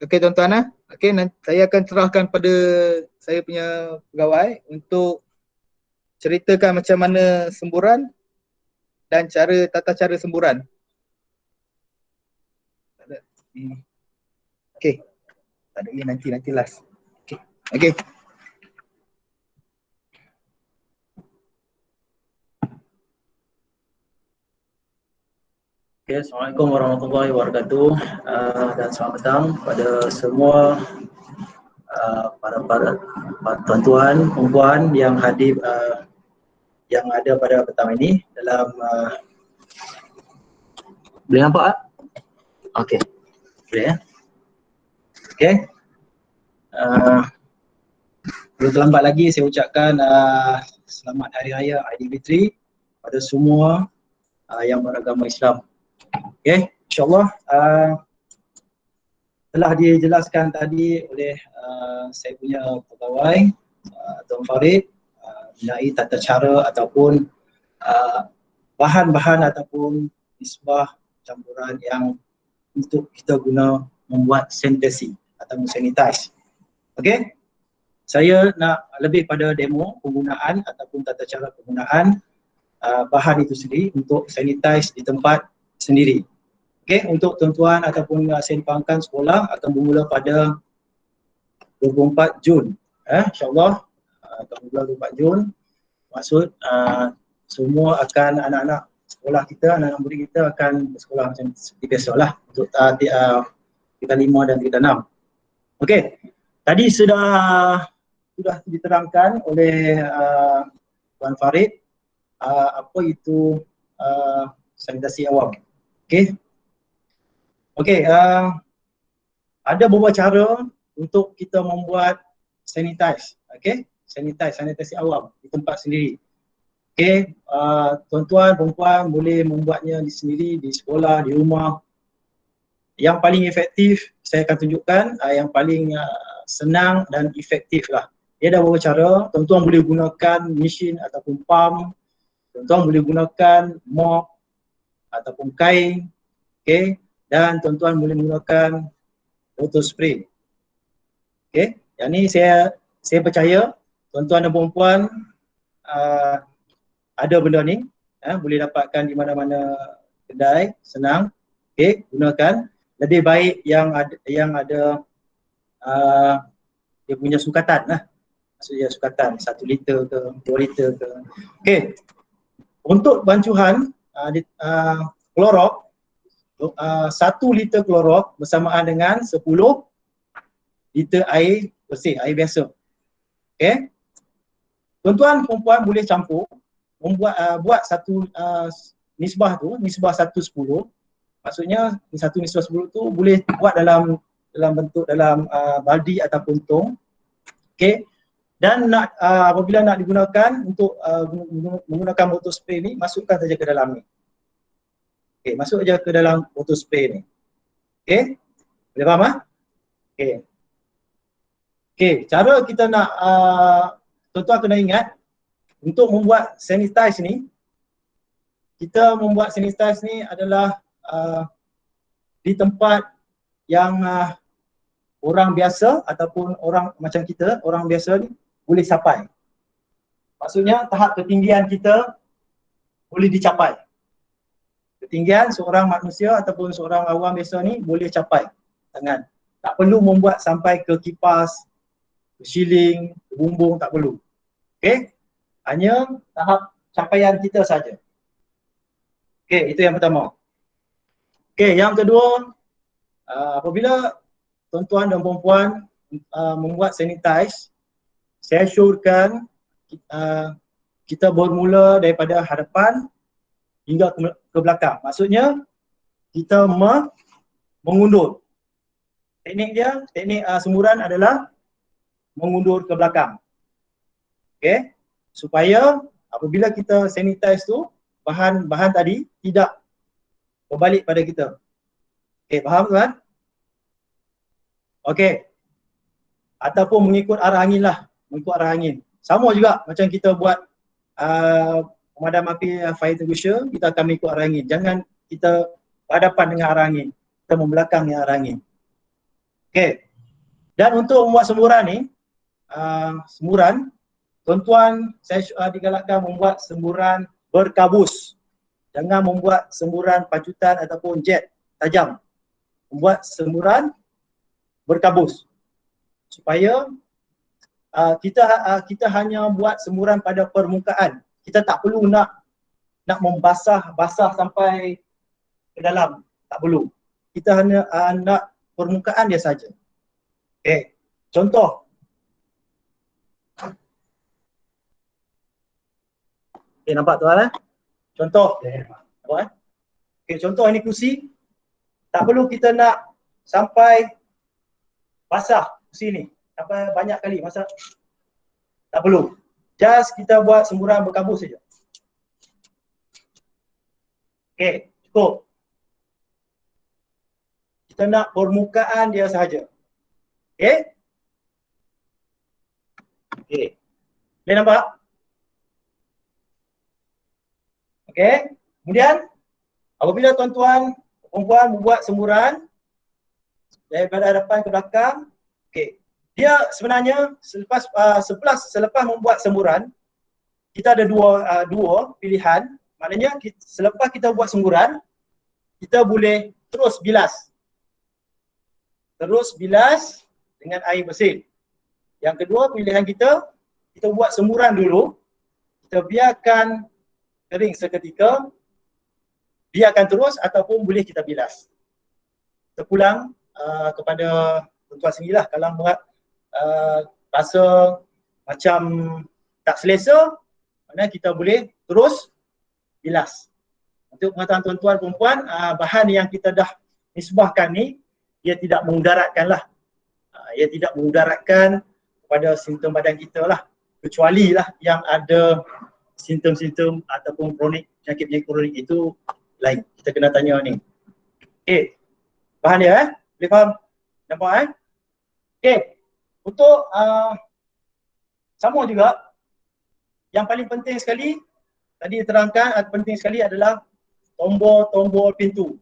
Okey tuan-tuan, okey, nanti saya akan serahkan pada saya punya pegawai untuk ceritakan macam mana semburan dan tata cara semburan. Okey. Tak ada ni, nanti last. Okey. Okey. Okay, Assalamualaikum warahmatullahi wabarakatuh dan selamat petang pada semua para tuan-tuan, perempuan yang hadir yang ada pada petang ini dalam boleh nampak tak? Okey. Boleh ya? Okey. Belum terlambat lagi saya ucapkan selamat Hari Raya Aidilfitri pada semua yang beragama Islam. Okey, insyaAllah telah dijelaskan tadi oleh saya punya pegawai Tuan Farid mengenai tata cara ataupun bahan-bahan ataupun nisbah campuran yang untuk kita guna membuat sanitasi atau sanitize. Okey, saya nak lebih pada demo penggunaan ataupun tata cara penggunaan bahan itu sendiri untuk sanitize di tempat sendiri. Okey, untuk tuan-tuan ataupun saya dipangkan sekolah akan bermula pada 24 Jun. InsyaAllah akan bermula 24 Jun. Maksud semua akan anak-anak sekolah kita, anak-anak murid kita akan bersekolah macam seperti biasalah untuk tingkatan 5 dan tingkatan 6. Okey, tadi sudah diterangkan oleh Tuan Farid apa itu sanitasi awam. Okey. Okey, ada beberapa cara untuk kita membuat sanitize, okey? Sanitasi awam di tempat sendiri. Okey, tuan-tuan, perempuan boleh membuatnya di sendiri, di sekolah, di rumah. Yang paling efektif saya akan tunjukkan, yang paling senang dan efektif lah. Dia ada beberapa cara, tuan-tuan boleh gunakan mesin ataupun pump, tuan-tuan boleh gunakan mop ataupun kain, okey? Dan tuan-tuan boleh menggunakan botol spray. Okey, yang ni saya percaya tuan-tuan dan puan-puan ada benda ni, boleh dapatkan di mana-mana kedai, senang. Okey, gunakan. Lebih baik yang ada dia punya sukatan lah. Maksudnya sukatan 1 liter ke 2 liter ke. Okey, untuk bancuhan klorok, 1 liter klorok bersamaan dengan 10 liter air bersih, air biasa. Okey. Tuan-tuan perempuan boleh campur, buat satu nisbah tu, nisbah 1:10. Maksudnya 1:10 tu boleh buat dalam dalam baldi ataupun tong. Okey. Dan apabila nak digunakan untuk menggunakan botol spray ni, masukkan saja ke dalam ni. Okey, masuk saja ke dalam botol spray ni. Okey. Boleh faham ah? Okey. Okey, cara kita nak tuan-tuan kena ingat untuk membuat sanitize ni, kita membuat sanitize ni adalah di tempat yang orang biasa ataupun orang macam kita, orang biasa ni boleh capai. Maksudnya tahap ketinggian kita boleh dicapai. Ketinggian seorang manusia ataupun seorang awam biasa ni boleh capai tangan. Tak perlu membuat sampai ke kipas, ke ceiling, ke bumbung, tak perlu. Okey? Hanya tahap capaian kita saja. Okey, itu yang pertama. Okey, yang kedua, apabila tuan-tuan dan puan-puan membuat sanitize, saya syorkan kita bermula daripada hadapan hingga ke belakang. Maksudnya kita mengundur. Teknik semburan adalah mengundur ke belakang. Okey, supaya apabila kita sanitize tu, bahan-bahan tadi tidak berbalik pada kita. Okey, faham tuan? Okey. Ataupun mengikut arah angin lah, mengikut arah angin. Sama juga macam kita buat pemadam api fire extinguisher, kita akan mengikut arah angin. Jangan kita berhadapan dengan arah angin, kita membelakang dengan arah angin. Okey. Dan untuk membuat semburan ni, semburan, tuan-tuan saya digalakkan membuat semburan berkabus. Jangan membuat semburan pacutan ataupun jet tajam. Membuat semburan berkabus. Supaya kita hanya buat semburan pada permukaan. Kita tak perlu nak basah sampai ke dalam. Tak perlu. Kita hanya nak permukaan dia saja. Okey. Contoh. Okey, nampak tuan Contoh. Nampak Okey, contoh ini kursi. Tak perlu kita nak sampai basah kursi ni. Sampai banyak kali masa. Tak perlu. Just kita buat semburan berkabus saja. Okey, cukup. Kita nak permukaan dia sahaja. Okey? Okey. Boleh nampak? Okey. Kemudian apabila tuan-tuan perempuan membuat semburan daripada hadapan ke belakang, okey. Dia sebenarnya selepas membuat semburan, kita ada dua pilihan. Maknanya selepas kita buat semburan, kita boleh terus bilas. Terus bilas dengan air bersih. Yang kedua pilihan kita buat semburan dulu. Kita biarkan kering seketika, biarkan terus ataupun boleh kita bilas. Terpulang kepada tuan-tuan sendirilah. Kalau buat rasa macam tak selesa, mana kita boleh terus bilas. Untuk pengetahuan tuan-tuan perempuan, bahan yang kita dah nisbahkan ni, ia tidak mengudaratkan lah. Ia tidak mengudaratkan kepada simptom badan kita lah. Kecuali lah yang ada simptom-simptom ataupun penyakit kronik itu lain. Kita kena tanya ni. Okey. Bahan dia boleh faham? Nampak Okey. Untuk sama juga, yang paling penting sekali, tadi diterangkan penting sekali adalah tombol-tombol pintu.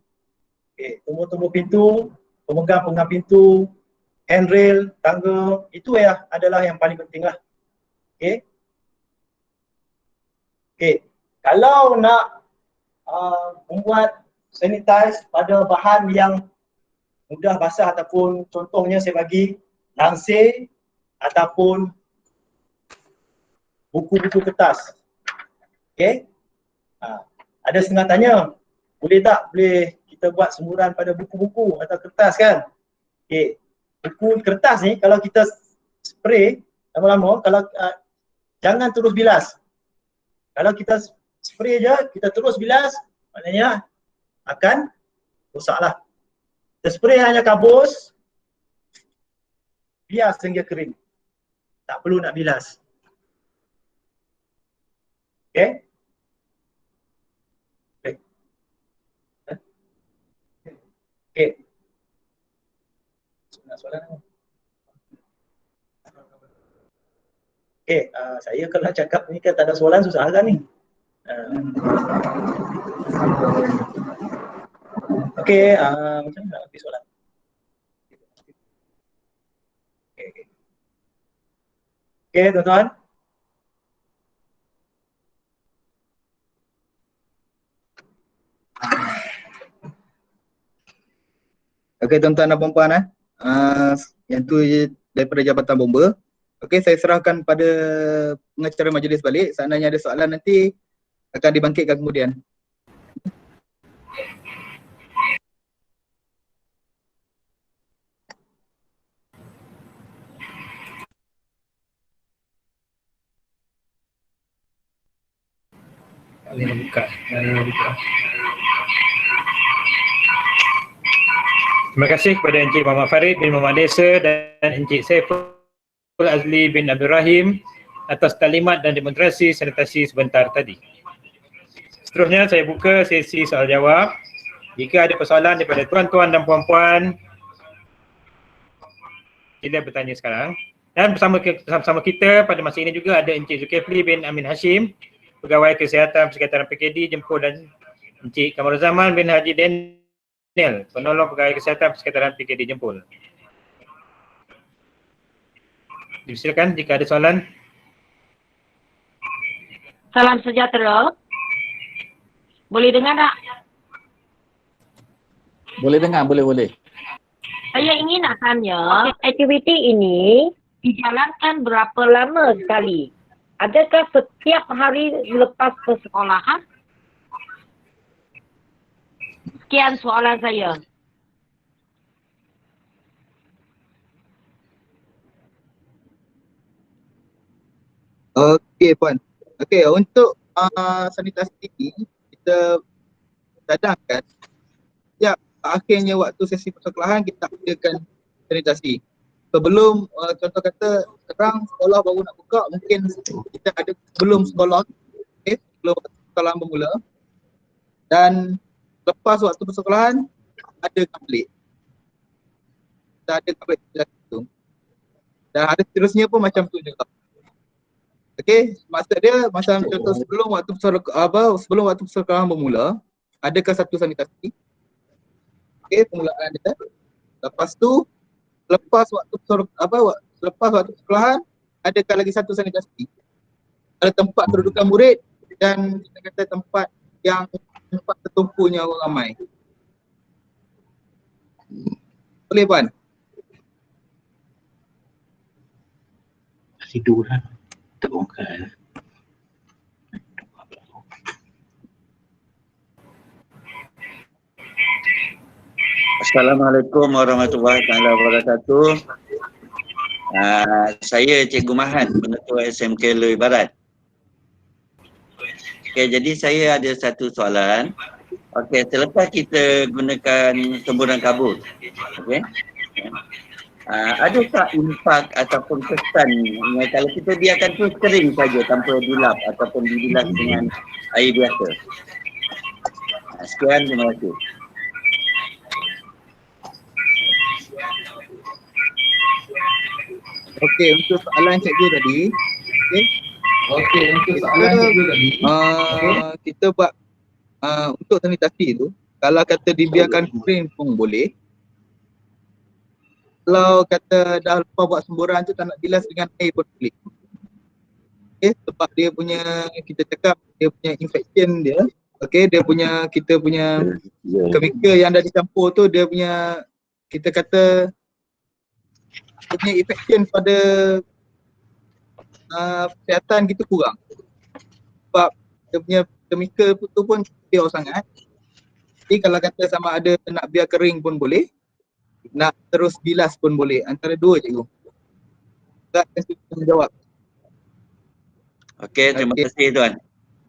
Okey, tombol-tombol pintu, pemegang pintu, handrail, tangga, itu adalah yang paling penting lah. Okey. Okey, kalau nak membuat sanitize pada bahan yang mudah basah ataupun contohnya saya bagi lansir ataupun buku-buku kertas. Okey. Ada setengah tanya, boleh tak kita buat semburan pada buku-buku atau kertas kan? Okey. Buku kertas ni kalau kita spray lama-lama, kalau jangan terus bilas. Kalau kita spray je, kita terus bilas, maknanya akan rosaklah. Kita spray hanya kabus, bias sehingga kering. Tak perlu nak bilas. Okey? Okey. Soalan apa? Okey, saya kalau cakap ni kan tak ada soalan susah kan ni. Okey, macam mana nak bagi soalan? Okey. Okey, tuan-tuan. Okey tuan-tuan dan puan-puan yang tu je daripada Jabatan Bomba. Okey, saya serahkan pada pengacara majlis balik. Seandainya ada soalan nanti akan dibangkitkan kemudian. Terima kasih kepada Encik Muhammad Farid bin Muhammad Desa dan Encik Saiful Azli bin Abdul Rahim atas taklimat dan demonstrasi sanitasi sebentar tadi. Seterusnya saya buka sesi soal jawab. Jika ada persoalan daripada tuan-tuan dan puan-puan, sila bertanya sekarang. Dan bersama kita pada masa ini juga ada Encik Zulkifli bin Amin Hashim, Pegawai Kesihatan Persekitaran PKD Jempol, dan Encik Kamaruzaman bin Haji Daniel, Penolong Pegawai Kesihatan Persekitaran PKD Jempol. Dipersilakan jika ada soalan. Salam sejahtera. Boleh dengar tak? Boleh dengar, boleh. Saya ingin nak tanya, aktiviti ini dijalankan berapa lama sekali? Adakah setiap hari lepas persekolahan? Sekian soalan saya. Okey puan. Okey, untuk sanitasi ini kita cadangkan setiap akhirnya waktu sesi persekolahan kita adakan sanitasi. Sebelum contoh kata sekarang sekolah baru nak buka, mungkin kita ada sebelum sekolah, okay, sebelum persekolahan bermula, dan lepas waktu persekolahan ada balik. Kita ada balik itu. Dan ada seterusnya pun macam tu juga. Okey, maksud dia macam contoh sebelum waktu persekolahan bermula, adakah satu sanitasi? Okey, permulaan dia. Lepas tu lepas waktu persekolahan adakah lagi satu sanitasi? Ada tempat kedudukan murid dan kita kata tempat tertumpunya orang ramai. Boleh puan? Tiduran terbongkar. Assalamualaikum warahmatullahi wabarakatuh. Saya Cikgu Mahan, Pengetua SMK Lui Barat. Okey, jadi saya ada satu soalan. Okey, selepas kita gunakan semburan kabur, okey, adakah impak ataupun kesan kalau kita biarkan terus kering saja tanpa dilap ataupun dibilas dengan air biasa? Sekian, terima kasih. Okey, untuk soalan cikgu tadi, kita buat untuk sanitasi tu, kalau kata dibiarkan kering pun boleh. Kalau kata dah lepas buat semburan tu tak nak bilas dengan air pun boleh. Okey, sebab dia punya, kita cakap dia punya infection dia, okey, kita punya chemical yang dah dicampur tu, dia punya, kita kata dia punya infection pada kesihatan kita kurang. Sebab dia punya chemical tu pun pure sangat. Jadi kalau kata sama ada nak biar kering pun boleh, nak terus bilas pun boleh. Antara dua cikgu. Tak kasi menjawab. Okey, terima kasih tuan.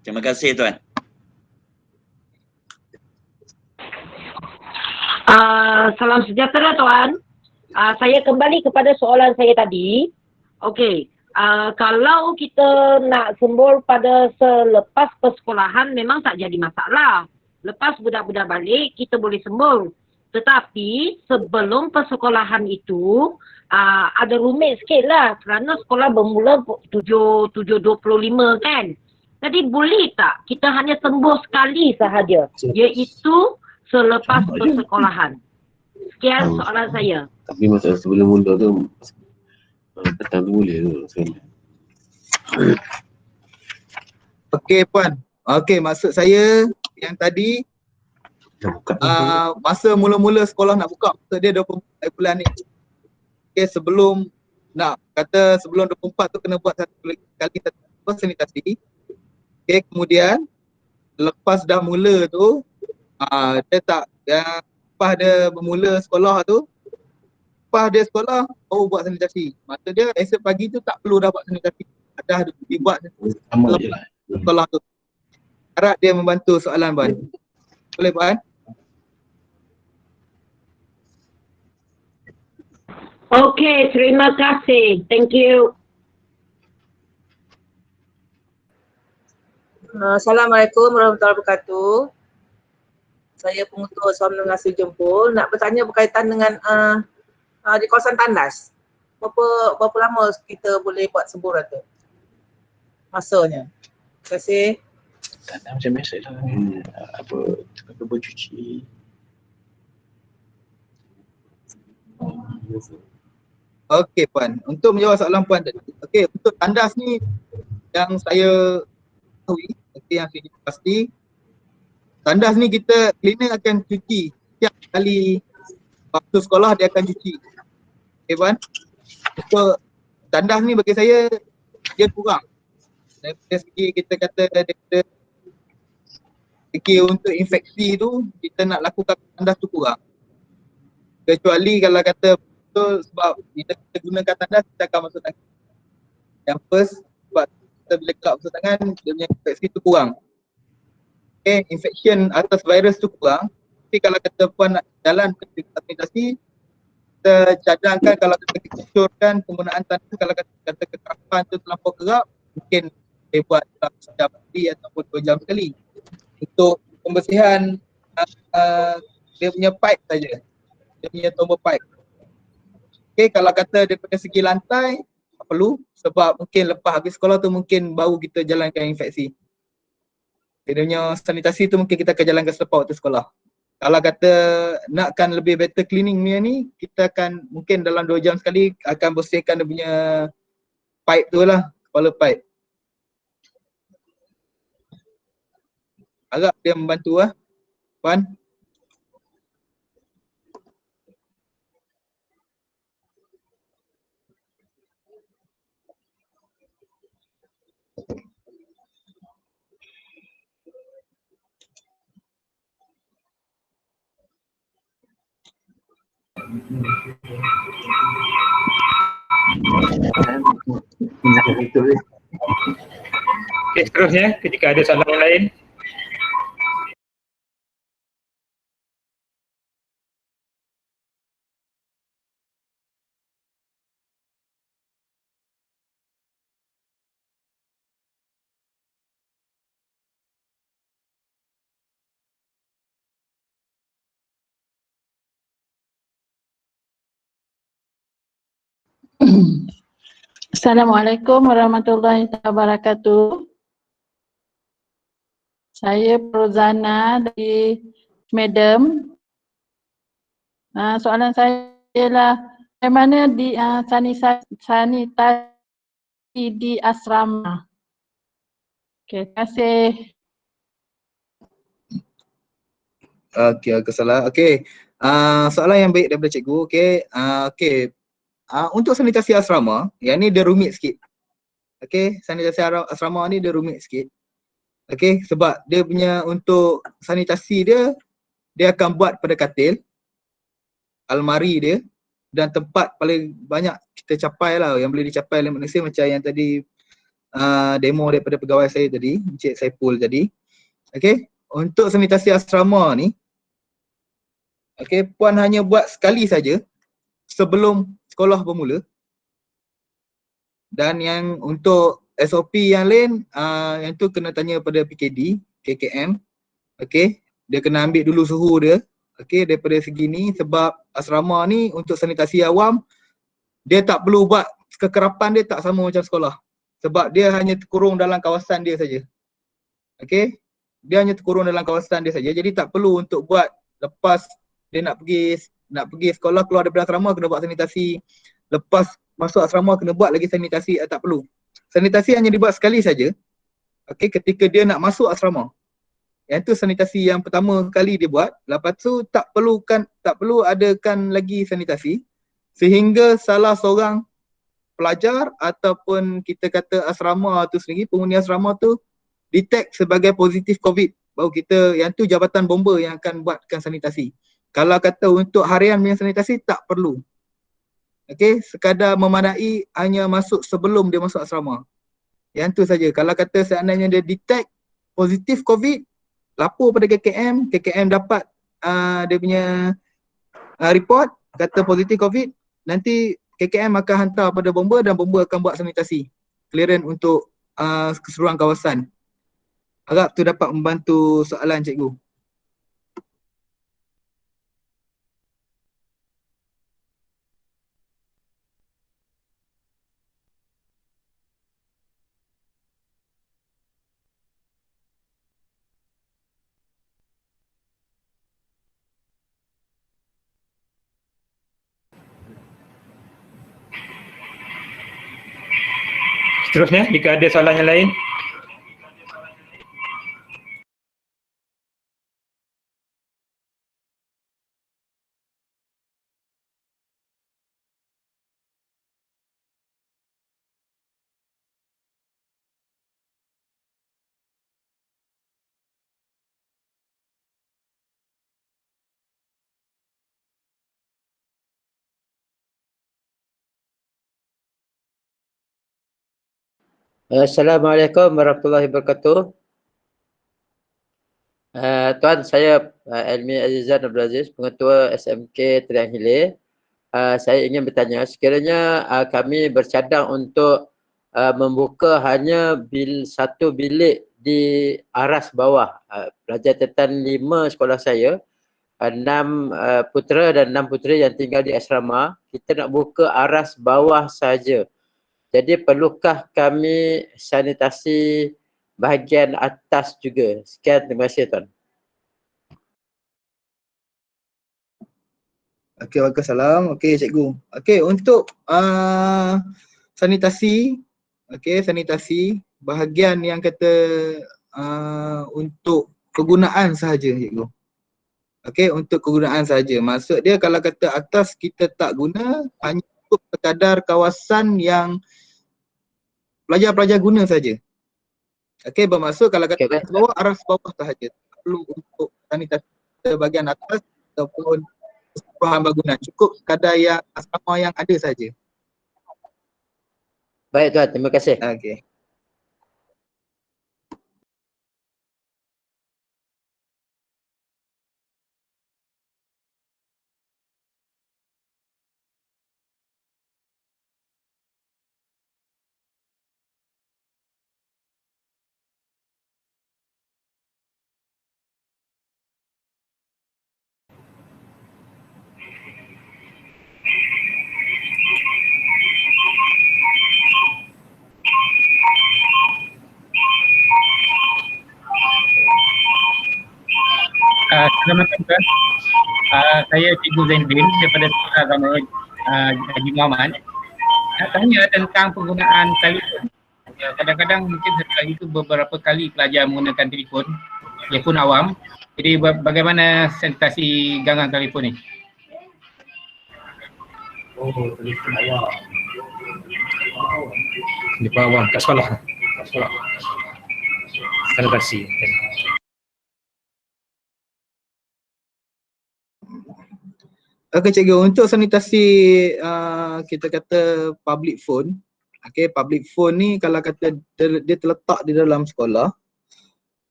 Terima kasih tuan. Salam sejahtera tuan. Saya kembali kepada soalan saya tadi. Okey, kalau kita nak sembur pada selepas persekolahan memang tak jadi masalah. Lepas budak-budak balik, kita boleh sembur. Tetapi sebelum persekolahan itu, ada rumit sikit lah kerana sekolah bermula 7.25 kan. Jadi boleh tak kita hanya sembur sekali sahaja, iaitu selepas persekolahan. Sekian soalan saya. Tapi masa sebelum mula tu petang tu boleh tu sekali. Okey Puan. Okey, maksud saya yang tadi masa mula-mula sekolah nak buka, maksud dia 24 bulan ni. Okey, sebelum nak kata sebelum 24 tu kena buat satu kali sanitasi. Okey, kemudian lepas dah mula tu dia tak lepas dia bermula sekolah tu, lepas dia sekolah baru buat sanitasi. Maksud dia esok pagi tu tak perlu dah buat sanitasi. Dah dibuat Sama je lah. sekolah tu. Harap dia membantu soalan Puan. Boleh Puan? Okey, terima kasih. Thank you. Assalamualaikum warahmatullahi wabarakatuh. Saya pengutus suami mengasuh Jempol. Nak bertanya berkaitan dengan di kawasan tandas. Berapa lama kita boleh buat sembur tu? Masanya. Terima kasih. Tandas macam biasa lah. Apa bercuci. Okey Puan, untuk menjawab soalan Puan tadi. Okey, untuk tandas ni yang saya tahu, yang saya pasti tandas ni kita cleaner akan cuci setiap kali waktu sekolah dia akan cuci. Okey Puan. Untuk tandas ni bagi saya dia kurang. Dari segi kita kata daripada segi untuk infeksi tu kita nak lakukan tandas tu kurang. Kecuali kalau kata betul sebab bila kita gunakan tandas kita akan masuk tangan. Yang first sebab kita bila kelap masuk tangan dia punya infeksi tu kurang. Okay, infection atas virus tu kurang. Tapi kalau kata Puan nak jalan ke sanitasi, kita cadangkan kalau kita kecurkan penggunaan tandas, kalau kata kekerapan tu terlampau kerap, mungkin dia buat setiap hari ataupun 2 jam sekali. Untuk pembersihan dia punya pipe saja. Dia punya tombol pipe. Okay, kalau kata daripada segi lantai, tak perlu sebab mungkin lepas habis sekolah tu mungkin baru kita jalankan infeksi. Okay, dia punya sanitasi tu mungkin kita akan jalankan selepas waktu sekolah. Kalau kata nakkan lebih better cleaning ni, kita akan mungkin dalam 2 jam sekali akan bersihkan dia punya pipe tu lah, kepala pipe. Harap dia membantu lah, Puan. Okey, seterusnya ketika ada soalan yang lain. Assalamualaikum warahmatullahi wabarakatuh. Saya Rozana dari Medem. Soalan saya ialah bagaimana di sanitasi di asrama. Okey, terima kasih. Okey, salah. Okey. Soalan yang baik daripada cikgu. Okey. Untuk sanitasi asrama, yang ni dia rumit sikit. Okey, sanitasi asrama ni dia rumit sikit. Okey, sebab dia punya untuk sanitasi dia akan buat pada katil, almari dia dan tempat paling banyak kita capai lah, yang boleh dicapai oleh manusia macam yang tadi demo daripada pegawai saya tadi, Encik Saipul tadi. Okey, untuk sanitasi asrama ni, okey, Puan hanya buat sekali saja sebelum sekolah bermula. Dan yang untuk SOP yang lain, yang tu kena tanya pada PKD, KKM. Okey, dia kena ambil dulu suhu dia. Okey, daripada segi ni, sebab asrama ni untuk sanitasi awam, dia tak perlu buat kekerapan dia tak sama macam sekolah. Sebab dia hanya terkurung dalam kawasan dia saja. Okey, dia hanya terkurung dalam kawasan dia saja. Jadi tak perlu untuk buat lepas dia nak pergi sekolah, keluar daripada asrama kena buat sanitasi. Lepas masuk asrama kena buat lagi sanitasi, tak perlu. Sanitasi hanya dibuat sekali saja. Okey, ketika dia nak masuk asrama. Yang tu sanitasi yang pertama kali dia buat. Lepas tu tak perlu adakan lagi sanitasi sehingga salah seorang pelajar ataupun kita kata asrama tu sendiri, penghuni asrama tu detect sebagai positif COVID. Baru kita, yang tu jabatan bomba yang akan buatkan sanitasi. Kalau kata untuk harian punya sanitasi tak perlu. Okey, sekadar memadai hanya masuk sebelum dia masuk asrama. Yang tu saja. Kalau kata seandainya dia detect positif COVID, lapor pada KKM, KKM dapat dia punya report kata positif COVID, nanti KKM akan hantar pada bomba dan bomba akan buat sanitasi clearance untuk keseluruhan kawasan. Harap tu dapat membantu soalan cikgu. Seterusnya, jika ada soalan yang lain. Assalamualaikum warahmatullahi wabarakatuh. Tuan, saya Elmi Azizan Abdul Aziz, Pengetua SMK Triang Hilir. Saya ingin bertanya, sekiranya kami bercadang untuk membuka hanya satu bilik di aras bawah. Pelajar Tertan 5 sekolah saya, 6 putera dan 6 puteri yang tinggal di asrama, kita nak buka aras bawah saja. Jadi perlukah kami sanitasi bahagian atas juga? Sekian, terima kasih Tuan. Okey, waalaikumsalam. Okey cikgu. Okey, untuk sanitasi, okey sanitasi bahagian yang kata untuk kegunaan sahaja cikgu. Okey, untuk kegunaan sahaja. Maksud dia kalau kata atas kita tak guna, hanya untuk sekadar kawasan yang pelajar-pelajar guna saja. Okey, bermaksud kalau kata atas bawah, aras bawah sahaja. Tak perlu untuk sanitasi bahagian atas ataupun keseluruhan bangunan. Cukup sekadar yang asrama yang ada saja. Baik Tuan, terima kasih. Okey. Assalamualaikum Tuan. Saya Cikgu Zainuddin daripada Sekolah Agama Haji Muhammad. Nak tanya tentang penggunaan telefon. Kadang-kadang mungkin satu itu beberapa kali pelajar menggunakan telefon, dia pun awam. Jadi bagaimana sanitasi ganggang telefon ni? Oh, telefon awam. Telefon awam kat sekolah. Sanitasi. Okey cikgu, untuk sanitasi kita kata public phone. Okey, public phone ni kalau kata dia terletak di dalam sekolah,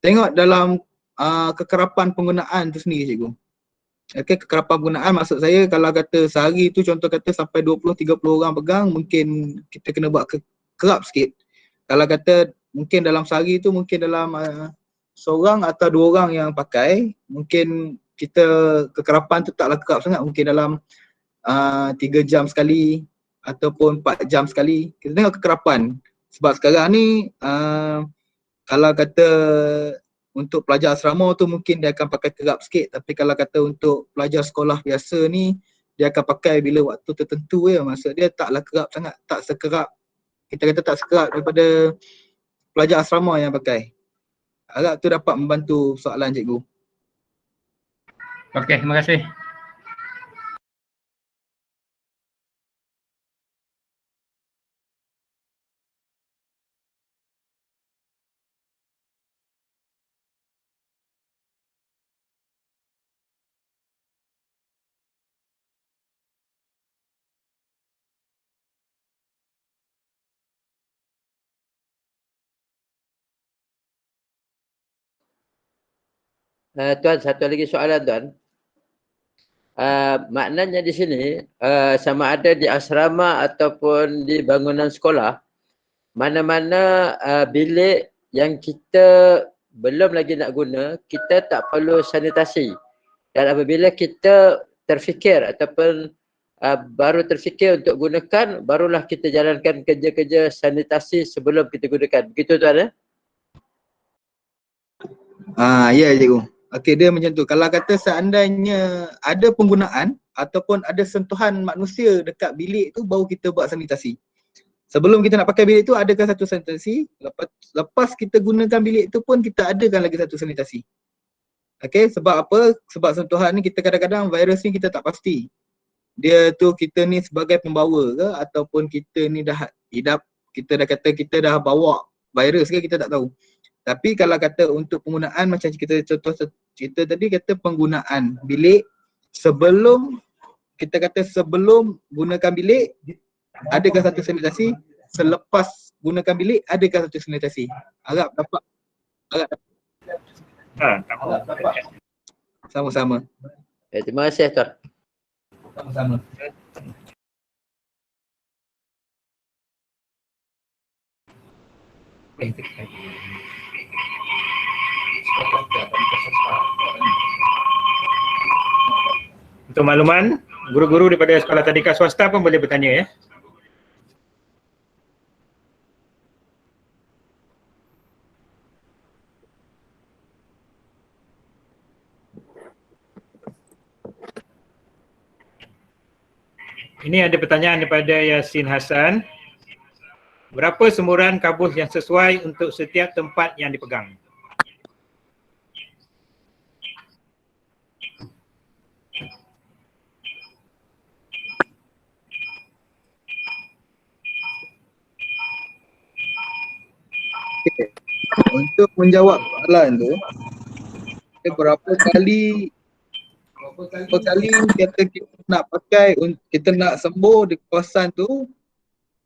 tengok dalam kekerapan penggunaan tu sendiri cikgu. Okey, kekerapan penggunaan maksud saya kalau kata sehari tu contoh kata sampai 20-30 orang pegang, mungkin kita kena buat kerap sikit. Kalau kata mungkin dalam sehari tu mungkin dalam seorang atau dua orang yang pakai, mungkin kita kekerapan tu taklah kerap sangat, mungkin dalam 3 jam sekali ataupun 4 jam sekali. Kita tengok kekerapan. Sebab sekarang ni kalau kata untuk pelajar asrama tu mungkin dia akan pakai kerap sikit, tapi kalau kata untuk pelajar sekolah biasa ni dia akan pakai bila waktu tertentu ya. Maksud dia taklah kerap sangat, tak sekerap, kita kata tak sekerap daripada pelajar asrama yang pakai. Harap tu dapat membantu soalan cikgu. Okey, terima kasih. Tuan, satu lagi soalan tuan. Maknanya di sini sama ada di asrama ataupun di bangunan sekolah, mana-mana bilik yang kita belum lagi nak guna, kita tak perlu sanitasi. Dan apabila kita terfikir ataupun baru terfikir untuk gunakan, barulah kita jalankan kerja-kerja sanitasi sebelum kita gunakan. Begitu tuan? Ya cikgu. Okey, dia macam tu. Kalau kata seandainya ada penggunaan ataupun ada sentuhan manusia dekat bilik tu, baru kita buat sanitasi. Sebelum kita nak pakai bilik tu, adakan satu sanitasi. Lepas kita gunakan bilik tu pun kita adakan lagi satu sanitasi. Okey, sebab apa? Sebab sentuhan ni kita kadang-kadang virus ni kita tak pasti. Dia tu kita ni sebagai pembawa ke ataupun kita ni dah hidap, kita dah kata kita dah bawa virus ke, kita tak tahu. Tapi kalau kata untuk penggunaan macam kita contoh cerita tadi, kata penggunaan bilik sebelum, kita kata sebelum gunakan bilik adakan satu sanitasi, selepas gunakan bilik adakan satu sanitasi. Harap dapat. Sama-sama. Terima kasih tuan. Sama-sama. Untuk makluman, guru-guru daripada sekolah tadika swasta pun boleh bertanya ya. Ini ada pertanyaan daripada Yasin Hassan. Berapa semburan kabus yang sesuai untuk setiap tempat yang dipegang? Untuk menjawab soalan tu, berapa kali kata kita nak pakai, kita nak sembuh di kawasan tu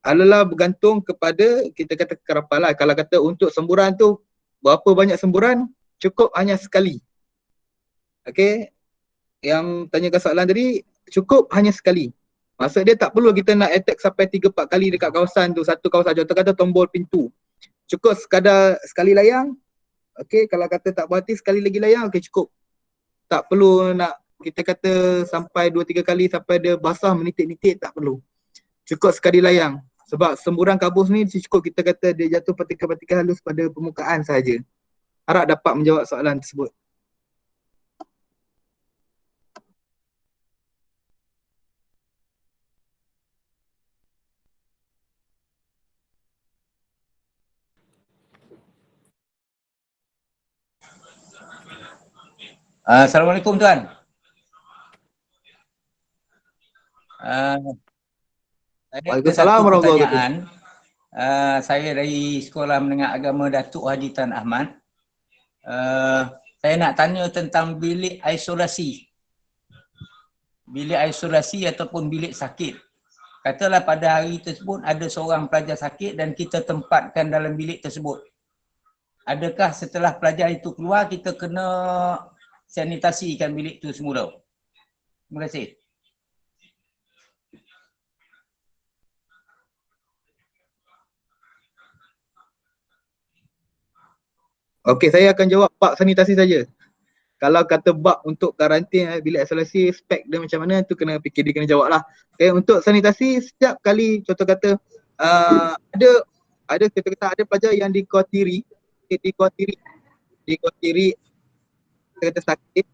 adalah bergantung kepada kita kata kekerapan lah. Kalau kata untuk semburan tu berapa banyak semburan, cukup hanya sekali. Okey, yang tanyakan soalan tadi cukup hanya sekali. Maksud dia tak perlu kita nak attack sampai 3-4 kali dekat kawasan tu, satu kawasan. Contoh kata tombol pintu, cukup sekadar sekali layang. Okey, kalau kata tak berhati sekali lagi layang, okey cukup. Tak perlu nak kita kata sampai 2-3 kali sampai dia basah menitik-nitik, tak perlu. Cukup sekali layang. Sebab semburan kabus ni cukup kita kata dia jatuh partikel-partikel halus pada permukaan sahaja. Harap dapat menjawab soalan tersebut. Assalamualaikum tuan. Waalaikumsalam warahmatullahi wabarakatuh. Saya dari Sekolah Menengah Agama Datuk Haji Tan Ahmad. Saya nak tanya tentang bilik isolasi. Bilik isolasi ataupun bilik sakit. Katalah pada hari tersebut ada seorang pelajar sakit dan kita tempatkan dalam bilik tersebut. Adakah setelah pelajar itu keluar kita kena sanitasikan bilik itu semula? Terima kasih. Okey, saya akan jawab bab sanitasi saja. Kalau kata bab untuk karantin bilik isolasi, spek dia macam mana tu kena PKD kena jawab lah. Okay, untuk sanitasi setiap kali contoh kata ada contoh kata ada pelajar yang dikuatiri kata sakit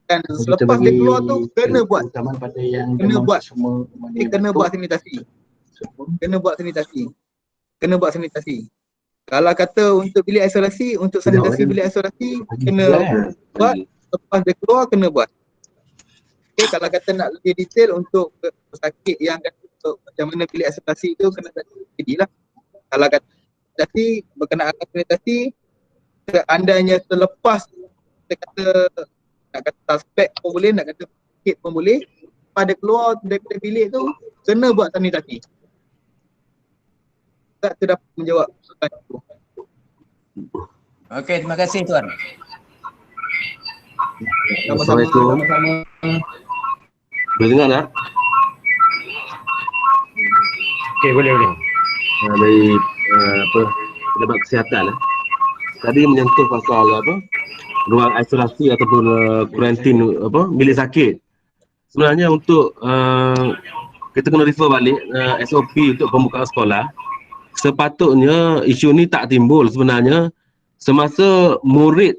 dan selepas dia keluar tu kena buat sanitasi. Kena buat sanitasi. Kalau kata untuk bilik isolasi, untuk sanitasi bilik isolasi kena buat, lepas dia keluar kena buat. Okay, kalau kata nak lebih detail untuk pesakit yang untuk macam mana bilik isolasi tu kena jadi lah. Kalau kata sanitasi, berkenaan sanitasi, seandainya selepas kita kata nak kata suspek pun boleh, nak kata pesakit pun boleh, pada keluar daripada bilik tu kena buat sanitasi. Tak dapat menjawab soalan itu. Okey, terima kasih Tuan. Assalamualaikum. Boleh dengar tak? Okey, boleh. Dari pejabat kesihatan tadi menyentuh pasal ruang isolasi ataupun kuarantin bilik sakit. Sebenarnya untuk kita kena refer balik SOP untuk pembukaan sekolah. Sepatutnya isu ni tak timbul sebenarnya semasa murid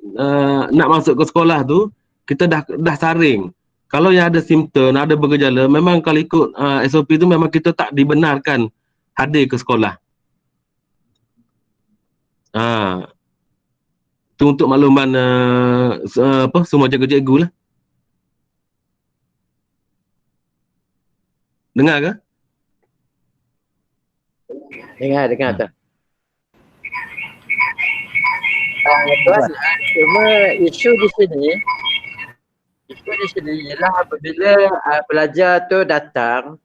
nak masuk ke sekolah tu kita dah saring. Kalau yang ada simptom, ada bergejala, memang kalau ikut SOP tu memang kita tak dibenarkan hadir ke sekolah. Tu untuk makluman semua cikgu-cikgu lah. Dengar ke? Dengar tak? Tuan, cuma isu di sini ialah apabila pelajar tu datang,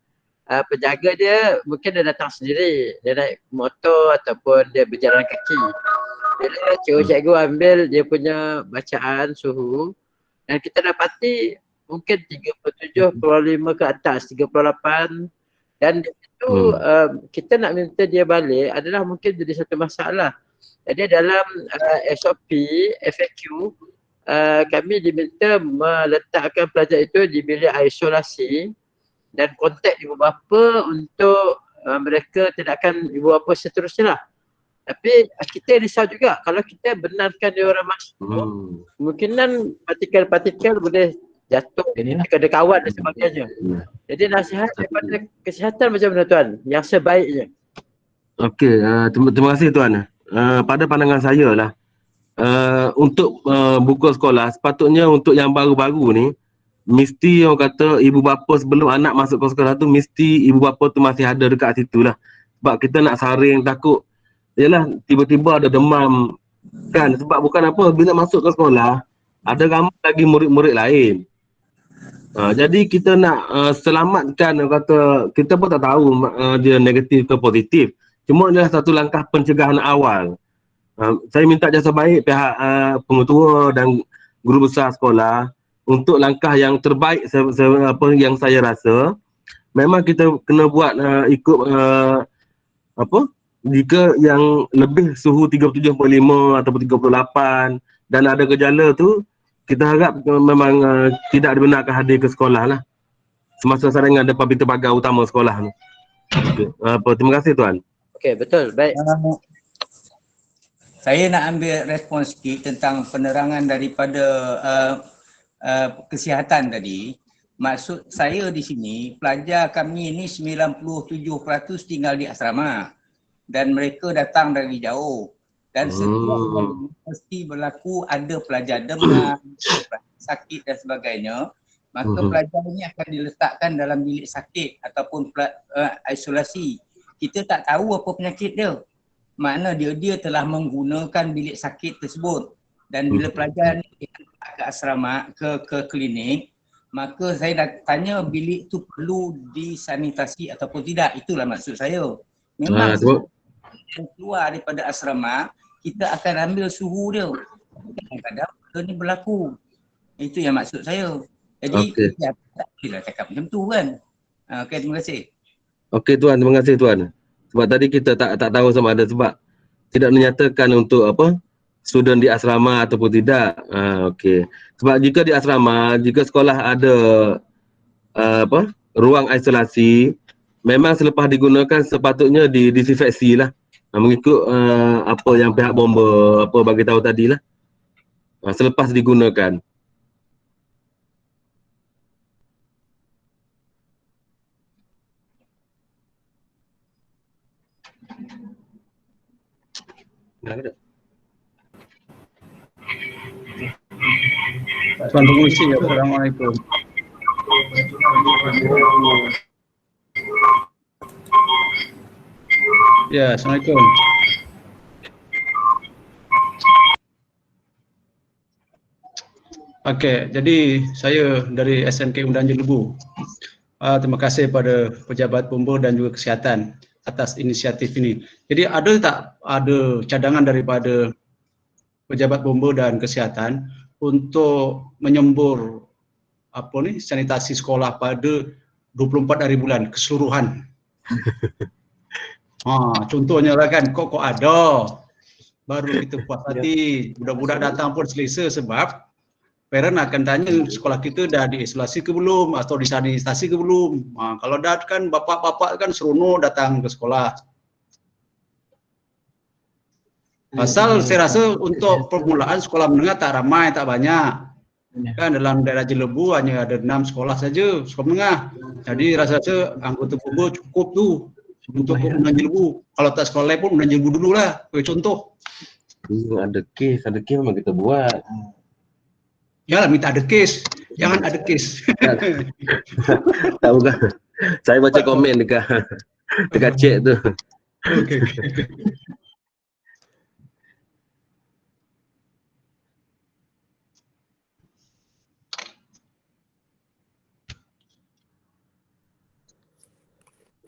penjaga dia mungkin dia datang sendiri, dia naik motor ataupun dia berjalan kaki. Bila cikgu ambil dia punya bacaan suhu dan kita dapati mungkin 37.5 ke atas, 38, dan itu kita nak minta dia balik adalah mungkin jadi satu masalah. Jadi dalam SOP, FAQ, kami diminta meletakkan pelajar itu di bilik isolasi dan kontak ibu bapa untuk mereka tindakan ibu bapa seterusnya lah. Tapi kita risau juga kalau kita benarkan dia orang masuk, kemungkinan partikel-partikel boleh jatuh kepada kawan dan sebagainya. Jadi nasihat daripada kesihatan macam mana Tuan? Yang sebaiknya. Okey, terima kasih Tuan. Pada pandangan saya lah, untuk buka sekolah sepatutnya untuk yang baru-baru ni mesti orang kata ibu bapa sebelum anak masuk ke sekolah tu mesti ibu bapa tu masih ada dekat situ lah. Sebab kita nak saring takut yalah tiba-tiba ada demam kan, sebab bukan apa bila masuk ke sekolah ada ramai lagi murid-murid lain. Jadi kita nak selamatkan orang kata, kita pun tak tahu dia negatif ke positif. Cuma adalah satu langkah pencegahan awal. Saya minta jasa baik pihak pengetua dan guru besar sekolah untuk langkah yang terbaik apa yang saya rasa memang kita kena buat ikut jika yang lebih suhu 37.5 ataupun 38 dan ada gejala tu kita harap memang tidak dibenarkan hadir ke sekolah lah semasa saringan depan pintu pagar utama sekolah ni. Terima kasih Tuan. Okey, betul. Baik. Saya nak ambil respon sikit tentang penerangan daripada kesihatan tadi. Maksud saya di sini, pelajar kami ni 97% tinggal di asrama dan mereka datang dari jauh. Dan setiap mesti berlaku ada pelajar demam, sakit dan sebagainya, maka pelajar ini akan diletakkan dalam bilik sakit ataupun isolasi. Kita tak tahu apa penyakit dia. Makna dia telah menggunakan bilik sakit tersebut. Dan bila pelajar ni ke asrama, ke klinik, maka saya nak tanya bilik tu perlu disanitasi ataupun tidak. Itulah maksud saya. Memang keluar daripada asrama, kita akan ambil suhu dia. Kadang-kadang benda ni berlaku. Itu yang maksud saya. Jadi Okey. ya, tak bolehlah cakap macam tu kan. Okey, terima kasih. Okey tuan, terima kasih tuan. Sebab tadi kita tak tahu sama ada sebab tidak menyatakan untuk apa student di asrama ataupun tidak. Okey. Sebab jika di asrama, jika sekolah ada apa ruang isolasi, memang selepas digunakan sepatutnya disinfeksi lah. Mengikut apa yang pihak bomba apa bagi tahu tadi lah. Selepas digunakan. Tuan Pengurusi, Assalamualaikum. Ya, Assalamualaikum. Okey, jadi saya dari SMK Undan Jelebu. Terima kasih pada pejabat bomba dan juga kesihatan atas inisiatif ini. Jadi ada tak ada cadangan daripada pejabat bomba dan kesihatan untuk menyembur apa ni sanitasi sekolah pada 24 hari bulan keseluruhan? Contohnya lah kan, kok ada baru kita puas hati, budak-budak datang pun selesa sebab parent akan tanya sekolah kita dah diisolasi ke belum atau disanitasi ke belum. Kalau dah kan bapak-bapak kan seronok datang ke sekolah. Pasal saya rasa untuk permulaan sekolah menengah tak ramai, tak banyak. Kan dalam daerah Jelebu hanya ada 6 sekolah saja sekolah menengah. Jadi rasa-rasa anggota bomba cukup tu untuk Undan Jelebu. Kalau tak sekolah lain pun Undan Jelebu dululah. Contoh. Ada kes memang kita buat. Yalah, minta ada kes. Jangan ada kes. Tak bukan. Saya baca komen dekat chat tu. Okey.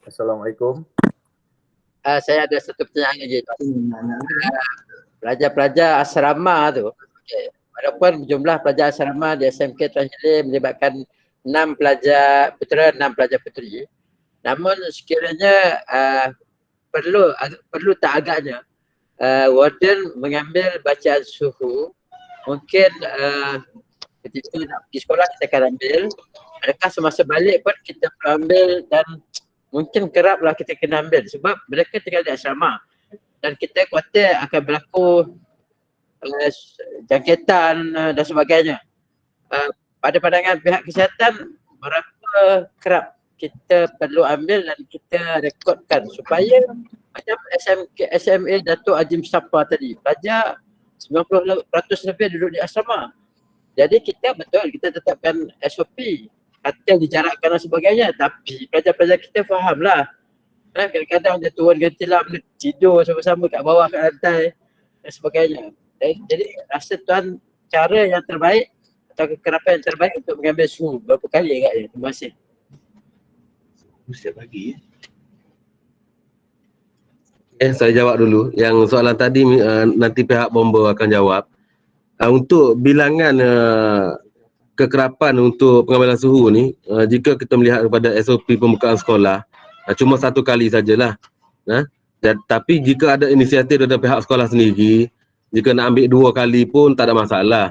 Assalamualaikum. Saya ada satu pertanyaan lagi. Pelajar-pelajar asrama tu, walaupun jumlah pelajar asrama di SMK Tuan Hilih melibatkan 6 pelajar putera, 6 pelajar puteri. Namun sekiranya perlu tak agaknya warden mengambil bacaan suhu, mungkin ketika nak pergi sekolah kita akan ambil, adakah semasa balik pun kita perlu ambil dan mungkin keraplah kita kena ambil sebab mereka tinggal di asrama dan kita khawatir akan berlaku jangkitan dan sebagainya. Pada pandangan pihak kesihatan, berapa kerap kita perlu ambil dan kita rekodkan supaya macam SMA Datuk Haji Mustafa tadi, pelajar 90% lebih duduk di asrama. Jadi kita betul kita tetapkan SOP, katil dijarakkan dan sebagainya, tapi pelajar-pelajar kita fahamlah. Kadang-kadang dia turun ganti lah, tidur sama-sama kat bawah kat lantai dan sebagainya. Jadi rasa tuan cara yang terbaik atau kekerapan yang terbaik untuk mengambil suhu berapa kali agaknya? Terima kasih. Setiap pagi saya jawab dulu. Yang soalan tadi nanti pihak bomba akan jawab. Untuk bilangan kekerapan untuk pengambilan suhu ni, jika kita melihat kepada SOP pembukaan sekolah, cuma 1 kali sajalah. Tapi jika ada inisiatif dari pihak sekolah sendiri, jika nak ambil 2 kali pun tak ada masalah.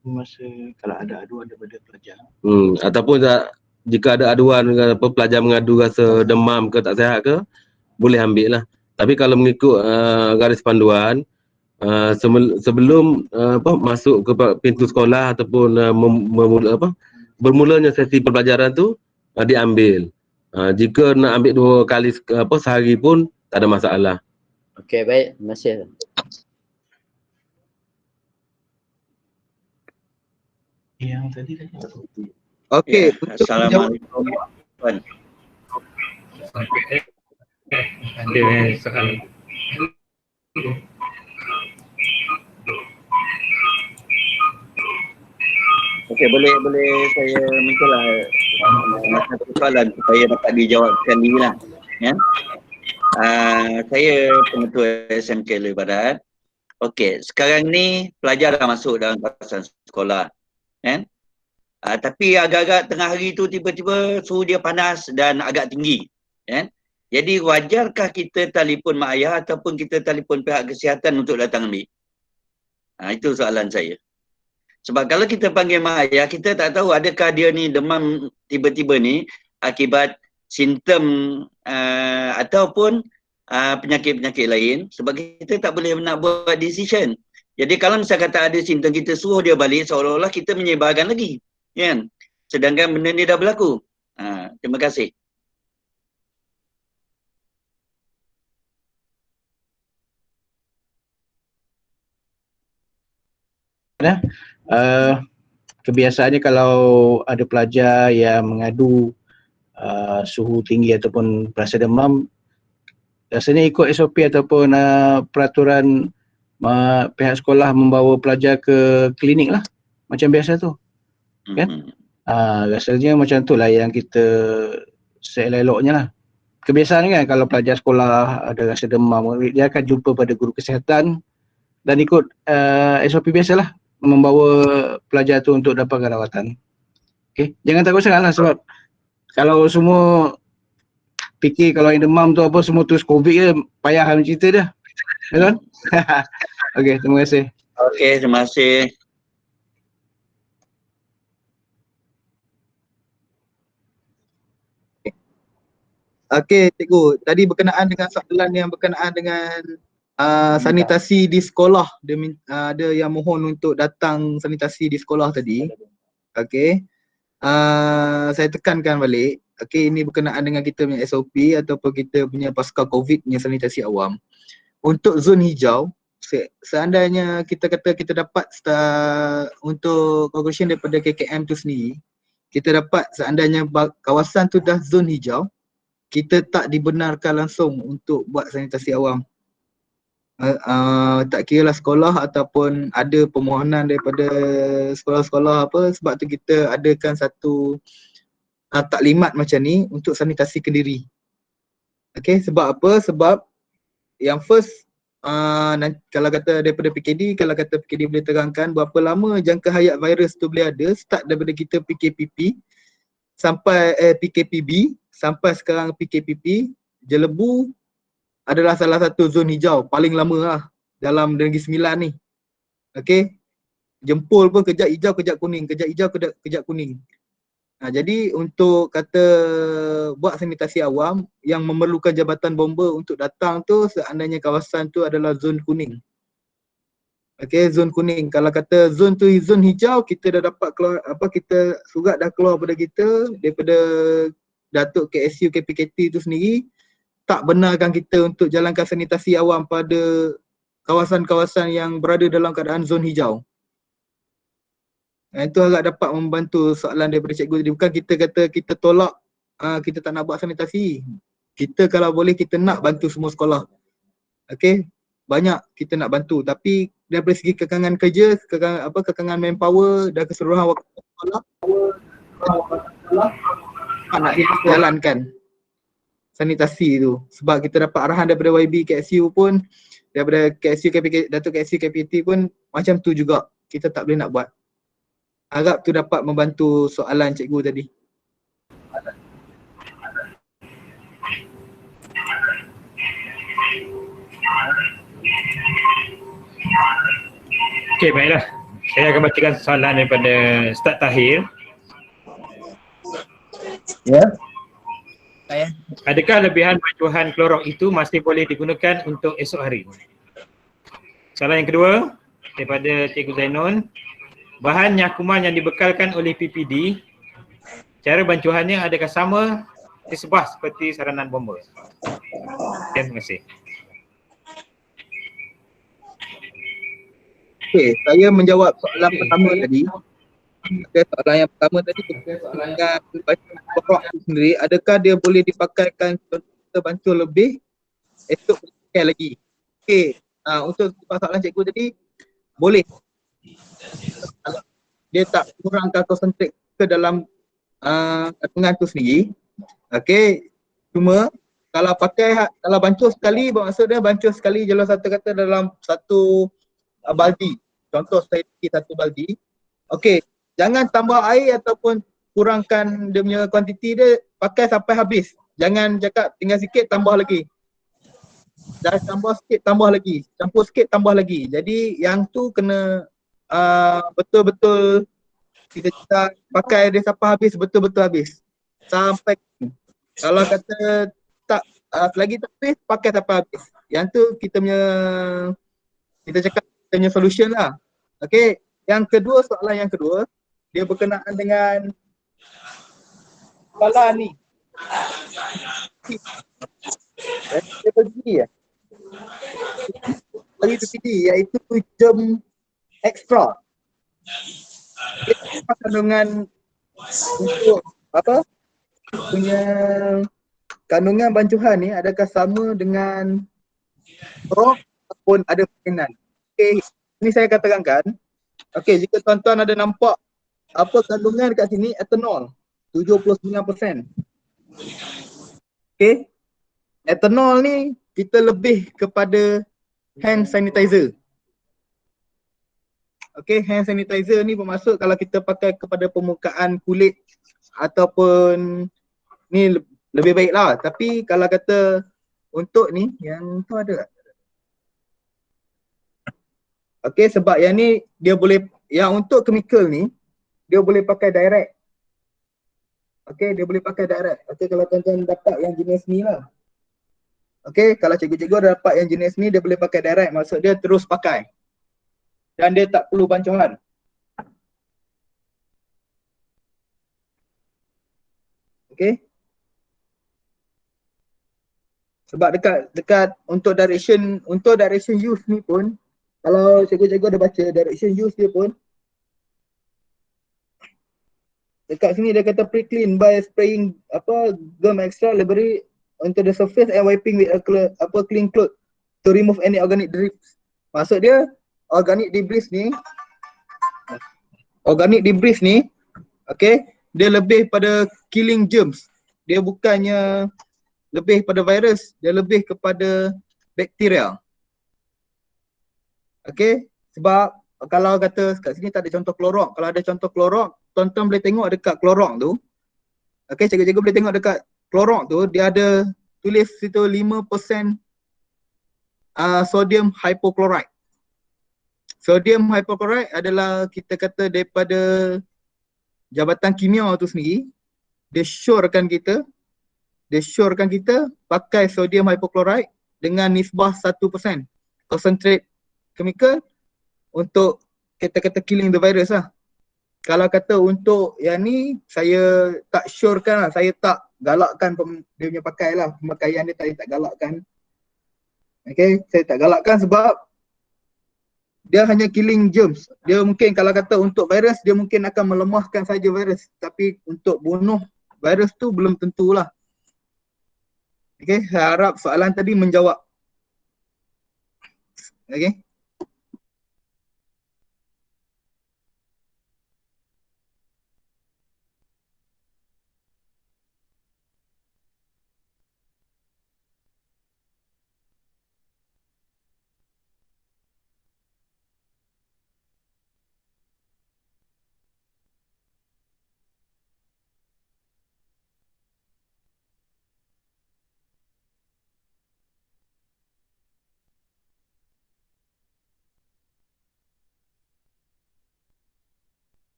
Masa kalau ada aduan daripada pelajar. Ataupun jika ada aduan pelajar mengadu rasa demam ke tak sihat ke, boleh ambil lah. Tapi kalau mengikut garis panduan, sebelum masuk ke pintu sekolah ataupun bermulanya sesi pembelajaran tu diambil. Jika nak ambil 2 kali sehari pun tak ada masalah. Okey, baik. Terima kasih. Yang tadi kan. Okey, Assalamualaikum. Ada soalan. Okey, boleh saya mintalah satu soalan supaya dapat dijawabkan ni lah. Ya. Saya pengetua SMK Loy Barat. Okey, sekarang ni pelajar dah masuk dalam kawasan sekolah. Kan? Tapi agak-agak tengah hari tu tiba-tiba suhu dia panas dan agak tinggi. Kan? Jadi wajarkah kita telefon mak ayah ataupun kita telefon pihak kesihatan untuk datang ambil? Itu soalan saya. Sebab kalau kita panggil mak ayah, kita tak tahu adakah dia ni demam tiba-tiba ni akibat simptom ataupun penyakit-penyakit lain. Sebab kita tak boleh nak buat decision. Jadi kalau misal kata ada simptom, kita suruh dia balik, seolah-olah kita menyebarkan lagi. Kan? Sedangkan benda ni dah berlaku. Terima kasih. Kebiasaannya kalau ada pelajar yang mengadu suhu tinggi ataupun rasa demam, rasanya ikut SOP ataupun peraturan pihak sekolah membawa pelajar ke klinik lah, macam biasa tu. Kan? Rasanya macam tu lah yang kita seelok-eloknya lah. Kebiasaan kan kalau pelajar sekolah ada rasa demam, dia akan jumpa pada guru kesihatan dan ikut SOP biasalah, membawa pelajar tu untuk dapatkan rawatan. Okay? Jangan takut sangat lah, sebab kalau semua fikir kalau yang demam tu apa semua terus COVID ke, payah lah cerita dia. Betul? Okay, terima kasih. Okay, terima kasih. Okey, cikgu. Tadi berkenaan dengan soalan yang berkenaan dengan sanitasi di sekolah. Dia ada yang mohon untuk datang sanitasi di sekolah tadi. Okey. Saya tekankan balik. Okey, ini berkenaan dengan kita punya SOP ataupun kita punya pasca COVID punya sanitasi awam. Untuk zon hijau, seandainya kita kata kita dapat untuk conclusion daripada KKM tu sendiri, kita dapat seandainya kawasan tu dah zon hijau, kita tak dibenarkan langsung untuk buat sanitasi awam. Tak kira lah sekolah ataupun ada permohonan daripada sekolah-sekolah apa, sebab tu kita adakan satu taklimat macam ni untuk sanitasi kendiri. Okay, sebab apa? Sebab yang first, kalau kata daripada PKD, kalau kata PKD boleh terangkan berapa lama jangka hayat virus tu boleh ada, start daripada kita PKPP sampai PKPB sampai sekarang PKPP, Jelebu adalah salah satu zon hijau paling lama lah dalam Negeri Sembilan ni. Okey. Jempol pun kejap hijau, kejap kuning, kejap hijau, kejap kuning. Jadi untuk kata buat sanitasi awam yang memerlukan jabatan bomba untuk datang tu, seandainya kawasan tu adalah zon kuning. Okey, zon kuning. Kalau kata zon tu zon hijau, kita dah dapat keluar kita surat dah keluar pada kita daripada Datuk KSU KPKT itu sendiri, tak benarkan kita untuk jalankan sanitasi awam pada kawasan-kawasan yang berada dalam keadaan zon hijau. Itu agak dapat membantu soalan daripada cikgu tadi. Bukan kita kata kita tolak, kita tak nak buat sanitasi. Kita kalau boleh kita nak bantu semua sekolah. Okey, banyak kita nak bantu, tapi daripada segi kekangan kerja, kekangan manpower dan keseluruhan waktu sekolah, nak jalankan sanitasi tu. Sebab kita dapat arahan daripada YB KSU pun, daripada KSU KPK, Datuk KSU KPT pun macam tu juga, kita tak boleh nak buat. Harap tu dapat membantu soalan cikgu tadi. Okey, baiklah. Saya akan bacakan soalan daripada Ustaz Tahir. Ya. Adakah lebihan bancuhan klorok itu masih boleh digunakan untuk esok hari? Soalan yang kedua daripada Cikgu Zainun. Bahan nyakuman yang dibekalkan oleh PPD, cara bancuhannya adakah sama disebah seperti saranan bomba? Terima kasih. Okey, saya menjawab soalan pertama tadi. Soalan yang pertama tadi dengan klorok itu sendiri, adakah dia boleh dipakaikan kita bancuh lebih esok pakai lagi? Okey, untuk soalan cikgu tadi, boleh. Dia tak kurangkan konsentrik ke dalam kandungan tu sendiri. Okey, cuma kalau kalau bancuh sekali, bermaksud dia bancuh sekali jelas satu kata dalam satu baldi. Contoh saya bagi satu baldi. Okey, jangan tambah air ataupun kurangkan dia punya kuantiti dia, pakai sampai habis. Jangan cakap tinggal sikit tambah lagi. Dah tambah sikit tambah lagi, campur sikit tambah lagi. Jadi yang tu kena betul-betul kita pakai dia sampai habis, betul-betul habis. Sampai kalau kata tak selagi tak habis, pakai sampai habis. Yang tu kita cakap kita punya solution lah. Okey, yang kedua, soalan yang kedua, dia berkenaan dengan kepala ni. Dia pergi ya. Lagi PPD iaitu germ extra. Itu kandungan untuk apa? Punya kandungan bancuhan ni adakah sama dengan rock ataupun ada permainan? Okey, ini saya katakan. Okey, jika tuan-tuan ada nampak apa kandungan dekat sini, ethanol 79%. Okey. Ethanol ni kita lebih kepada hand sanitizer. Okey, hand sanitizer ni bermaksud kalau kita pakai kepada permukaan kulit ataupun ni lebih baik lah. Tapi kalau kata untuk ni, yang tu ada tak? Okey, sebab yang ni dia boleh, yang untuk chemical ni dia boleh pakai direct. Okey, dia boleh pakai direct. Okey, kalau tuan-tuan dapat yang jenis ni lah. Okey, kalau cikgu-cikgu ada dapat yang jenis ni, dia boleh pakai direct. Maksud dia terus pakai. Dan dia tak perlu bancuhan. Okey. Sebab dekat untuk direction use ni pun, kalau cikgu-cikgu ada baca direction use dia pun, dekat sini dia kata pre-clean by spraying germ extra library onto the surface and wiping with a clean cloth to remove any organic debris. Maksud dia organic debris ni, okay, dia lebih pada killing germs. Dia bukannya lebih pada virus, dia lebih kepada bakteria. Okay, sebab kalau kata kat sini tak ada contoh Clorox. Kalau ada contoh Clorox, tuan-tuan boleh tengok dekat Clorox tu. Okay, cikgu-cikgu boleh tengok dekat Clorox tu, dia ada tulis situ 5% sodium hypochlorite. Sodium hypochlorite adalah kita kata daripada Jabatan Kimia tu sendiri, dia syorkan kita pakai sodium hypochlorite dengan nisbah 1% concentrate chemical untuk kita kata killing the virus lah. Kalau kata untuk yang ni, saya tak syorkan lah, saya tak galakkan dia punya pakai lah, pemakaian dia tak galakkan. Okay, saya tak galakkan sebab dia hanya killing germs. Dia mungkin kalau kata untuk virus, dia mungkin akan melemahkan saja virus. Tapi untuk bunuh virus tu belum tentulah. Okay, saya harap soalan tadi menjawab. Okay.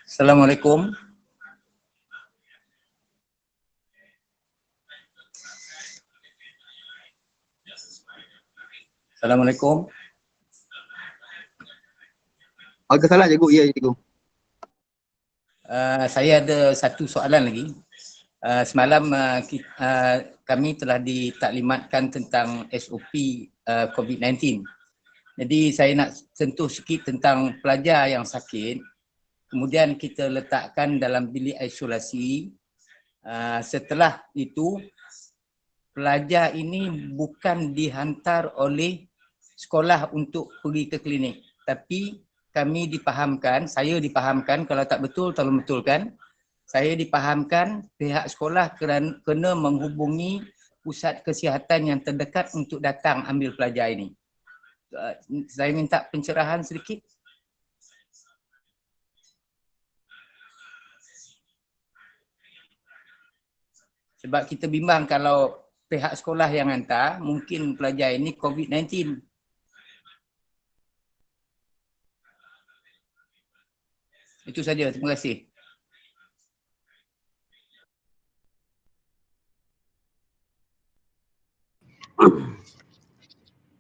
Assalamualaikum. Assalamualaikum. Waalaikumsalam cikgu. Ya cikgu. Saya ada satu soalan lagi. Semalam kami telah ditaklimatkan tentang SOP COVID-19. Jadi saya nak sentuh sikit tentang pelajar yang sakit. Kemudian kita letakkan dalam bilik isolasi. Setelah itu, pelajar ini bukan dihantar oleh sekolah untuk pergi ke klinik. Tapi kami dipahamkan, saya dipahamkan, kalau tak betul tolong betulkan. Saya dipahamkan pihak sekolah kena menghubungi pusat kesihatan yang terdekat untuk datang ambil pelajar ini. Saya minta pencerahan sedikit. Sebab kita bimbang kalau pihak sekolah yang hantar, mungkin pelajar ini COVID-19. Itu saja, terima kasih.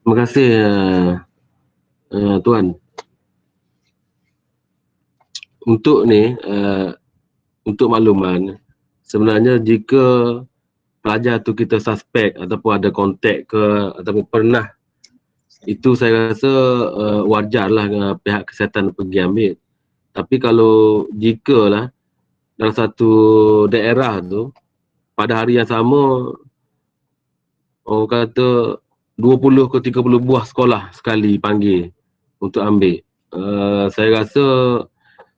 Terima kasih Tuan. Untuk ni, untuk makluman, sebenarnya jika pelajar tu kita suspek ataupun ada kontak ke ataupun pernah, itu saya rasa wajarlah pihak kesihatan pergi ambil. Tapi kalau jikalah dalam satu daerah tu pada hari yang sama, orang kata 20 ke 30 buah sekolah sekali panggil untuk ambil. Saya rasa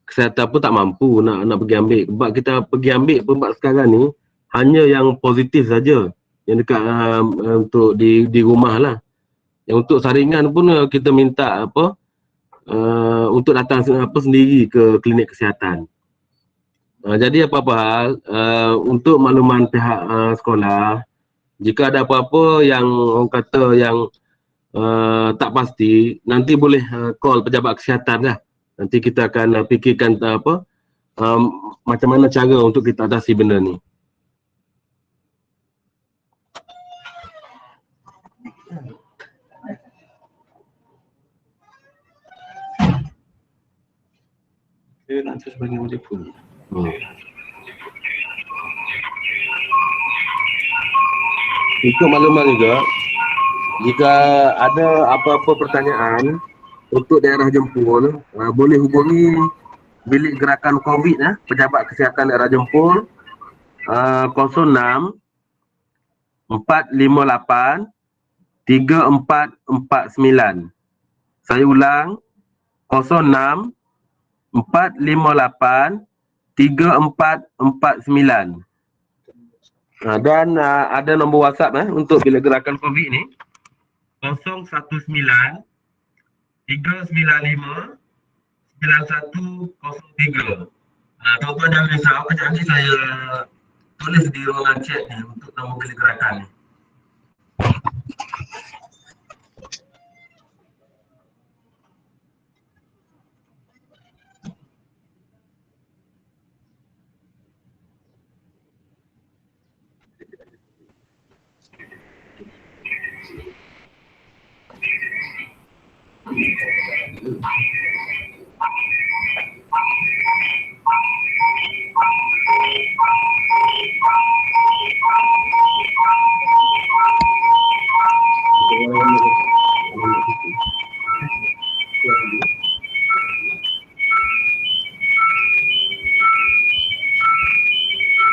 kesihatan pun tak mampu nak pergi ambil. Sebab kita pergi ambil pembat sekarang ni hanya yang positif saja, yang dekat untuk di rumah lah. Yang untuk saringan pun kita minta untuk datang sendiri ke klinik kesihatan. Jadi apa-apa hal, untuk makluman pihak sekolah, jika ada apa-apa yang orang kata yang tak pasti, nanti boleh call pejabat kesihatan lah. Nanti kita akan fikirkan macam mana cara untuk kita atasi benda ni. Saya nak terus bagi telefon. Untuk makluman juga, jika ada apa-apa pertanyaan untuk daerah Jempol, boleh hubungi bilik gerakan COVID Pejabat Kesihatan daerah Jempol 06 458 3449. Saya ulang, 06 458 3449. Dan ada nombor WhatsApp untuk bilik gerakan COVID ni, 019 395 9103. Tuan-tuan jangan risau, kejap ni saya tulis di ruangan chat ni untuk nombor bilik gerakan ni.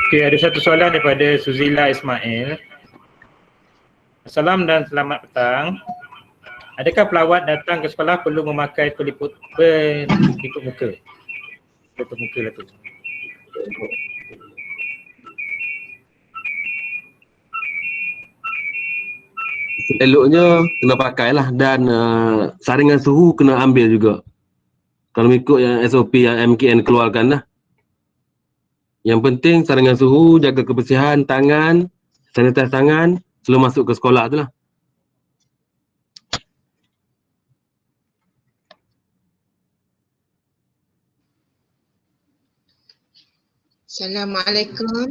Okey, ada satu soalan daripada Suzila Ismail. Salam dan selamat petang. Adakah pelawat datang ke sekolah perlu memakai peliput muka? Peliput muka lah tu. Eloknya kena pakailah, dan saringan suhu kena ambil juga. Kalau ikut yang SOP yang MKN keluarkan lah. Yang penting saringan suhu, jaga kebersihan tangan, sanitize tangan sebelum masuk ke sekolah tu lah. Assalamualaikum.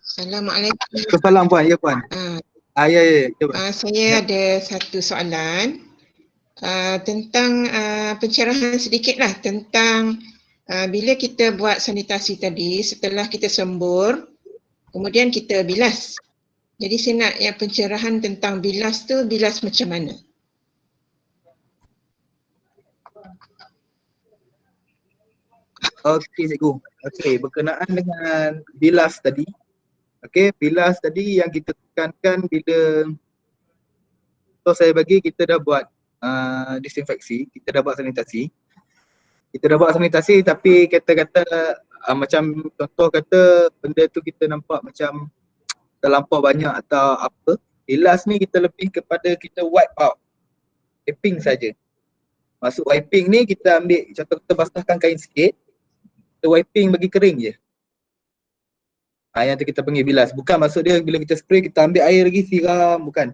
Assalamualaikum. Salam puan, ya puan. Ya. Saya ada satu soalan. tentang pencerahan sedikitlah tentang bila kita buat sanitasi tadi, setelah kita sembur, kemudian kita bilas. Jadi saya nak yang pencerahan tentang bilas tu, bilas macam mana? Okey cikgu. Okey, berkenaan dengan bilas tadi. Okey, bilas tadi yang kita tekankan bila saya bagi kita dah buat disinfeksi, kita dah buat sanitasi. Kita dah buat sanitasi tapi kata-kata macam contoh kata benda tu kita nampak macam terlampau banyak atau apa. Bilas ni kita lebih kepada kita wipe out. Wiping saja. Maksud wiping ni kita ambil contoh kita basahkan kain sikit, kita wiping bagi kering je. Yang tu kita panggil bilas. Bukan maksud dia bila kita spray kita ambil air lagi siram, bukan.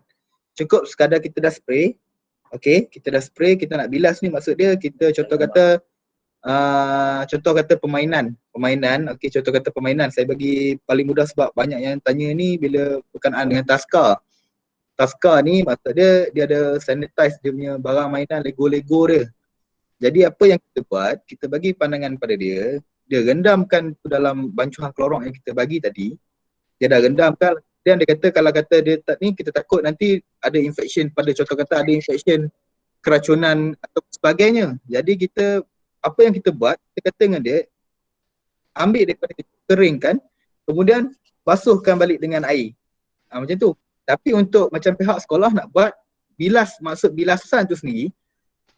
Cukup sekadar kita dah spray. Okey, kita dah spray, kita nak bilas ni maksud dia kita contoh kata permainan. Okey, contoh kata permainan. Saya bagi paling mudah sebab banyak yang tanya ni bila berkenaan dengan taska. Taska ni maksud dia ada sanitize dia punya barang mainan, Lego dia. Jadi apa yang kita buat, kita bagi pandangan pada dia rendamkan tu dalam bancuhan klorok yang kita bagi tadi. Dia dah rendamkan dan dia kata kalau kata dia tak ni kita takut nanti ada infection pada contoh kata ada infection keracunan atau sebagainya. Jadi kita apa yang kita buat, kita kata dengan dia ambil daripada keringkan, kemudian basuhkan balik dengan air. Macam tu. Tapi untuk macam pihak sekolah nak buat bilas, maksud bilasan tu sendiri,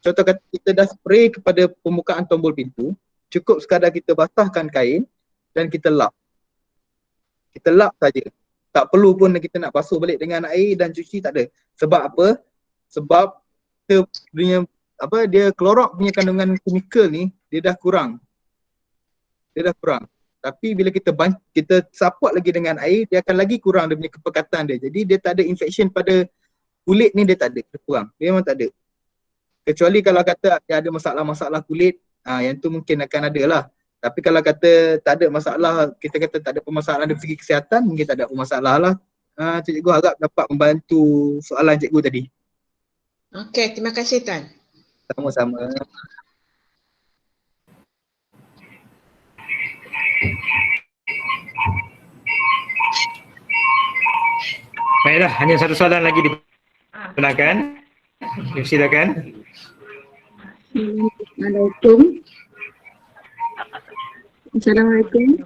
contoh kata kita dah spray kepada pembukaan tombol pintu, cukup sekadar kita basahkan kain dan kita lap. Kita lap saja. Tak perlu pun kita nak basuh balik dengan air dan cuci, tak ada. Sebab apa? Sebab kita punya dia klorok punya kandungan kimikal ni dia dah kurang. Tapi bila kita support lagi dengan air, dia akan lagi kurang dia punya kepekatan dia. Jadi dia tak ada infection pada kulit ni, dia tak ada, dia kurang. Dia memang tak ada. Kecuali kalau kata ada masalah-masalah kulit, yang tu mungkin akan ada lah. Tapi kalau kata tak ada masalah, kita kata tak ada permasalahan dari segi kesihatan, mungkin tak ada masalah lah. Cikgu harap dapat membantu soalan cikgu tadi. Okey, terima kasih Tan. Sama-sama. Baiklah, hanya satu soalan lagi diperkenalkan. Silakan. Assalamualaikum. Assalamualaikum.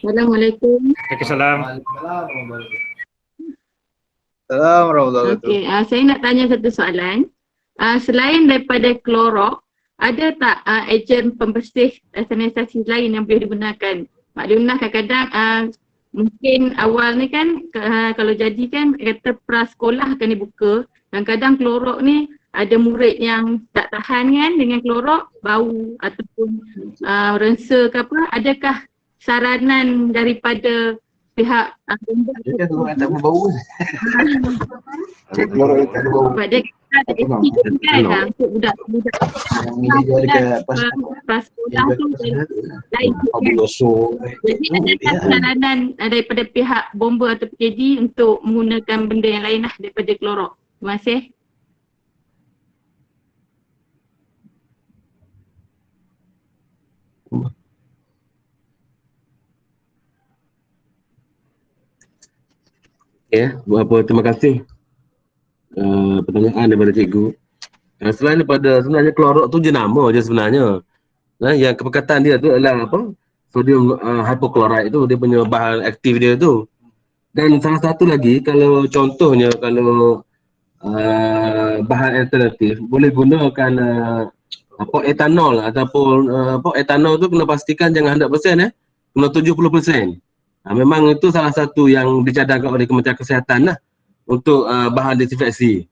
Waalaikumsalam. Assalamualaikum. Okey, saya nak tanya satu soalan. Selain daripada klorok, ada tak ejen pembersih sanitasi lain yang boleh digunakan? Maklumlah kadang-kadang mungkin awal ni kan kalau jadi kan kata prasekolah akan dibuka, kadang-kadang klorok ni ada murid yang tak tahan kan dengan klorok, bau ataupun rengsa ke apa. Adakah saranan daripada pihak dia tak ada bau. Klorok tak ada bau. sebab dia kata ada aktif kan untuk budak-budak prasekolah tu lain kan. Jadi adakah saranan daripada pihak bomba atau PKD untuk menggunakan benda yang lain lah daripada klorok? Terima kasih. Terima kasih pertanyaan daripada cikgu. Selain daripada sebenarnya klorok tu jenama je sebenarnya. Yang kepekatan dia tu adalah apa? Sodium hypochlorite tu, dia punya bahan aktif dia tu. Dan salah satu lagi kalau contohnya kalau bahan alternatif boleh gunakan etanol ataupun etanol tu kena pastikan jangan 100% kena 70%. Memang itu salah satu yang dicadangkan oleh Kementerian Kesihatan lah untuk bahan desinfeksi.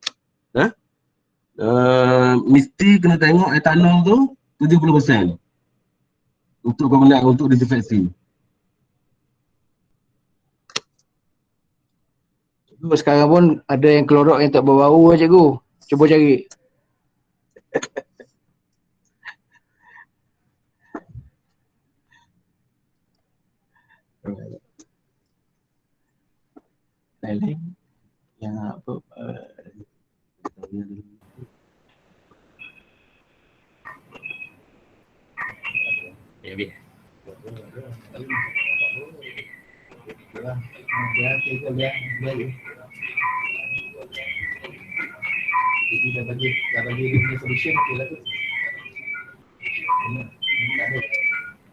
Mesti kena tengok etanol tu 70% untuk kegunaan untuk desinfeksi. Sekarang pun ada yang klorok yang tak berbau lah cikgu. Cuba cari. yang apa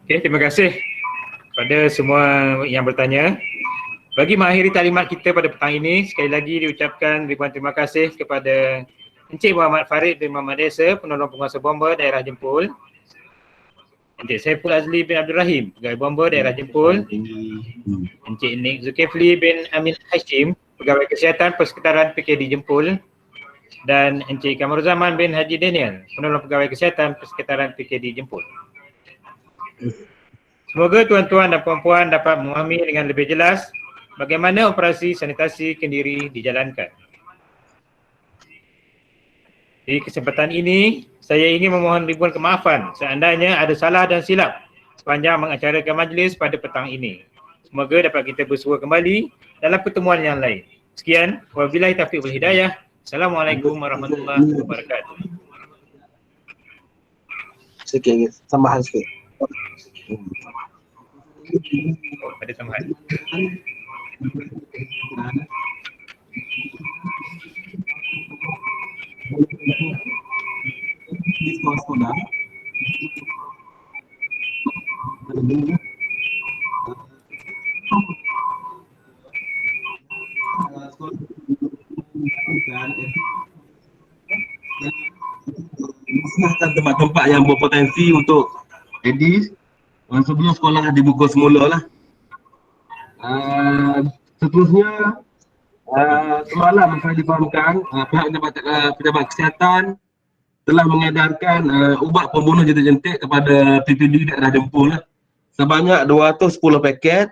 Okey, terima kasih kepada semua yang bertanya. Bagi mengakhiri taklimat kita pada petang ini, sekali lagi diucapkan ribuan terima kasih kepada Encik Muhammad Farid bin Muhammad Esa, penolong penguasa bomba daerah Jempol. Encik Saiful Azli bin Abdul Rahim, pegawai bomba daerah Jempol. Encik Nick Zulkifli bin Amin Hashim, pegawai kesihatan Persekitaran PKD Jempol. Dan Encik Kamaruzzaman bin Haji Daniel, penolong pegawai kesihatan Persekitaran PKD Jempol. Semoga tuan-tuan dan puan-puan dapat memahami dengan lebih jelas bagaimana operasi sanitasi Kendiri dijalankan. Di kesempatan ini, saya ingin memohon ribuan kemaafan seandainya ada salah dan silap sepanjang mengacarakan majlis pada petang ini. Semoga dapat kita bersua kembali dalam pertemuan yang lain. Sekian, wabillahi taufiq wal hidayah. Assalamualaikum warahmatullahi wabarakatuh. Sikit, tambahan sikit. Oh, ada tambahan. Di sekolah-sekolah musnahkan tempat-tempat yang berpotensi untuk edis sebelum sekolah dibuka semula lah. Seterusnya semalam saya difahamkan pihak pejabat kesihatan telah mengedarkan ubat pembunuh jentik-jentik kepada PPD daerah Jempol sebanyak 210 paket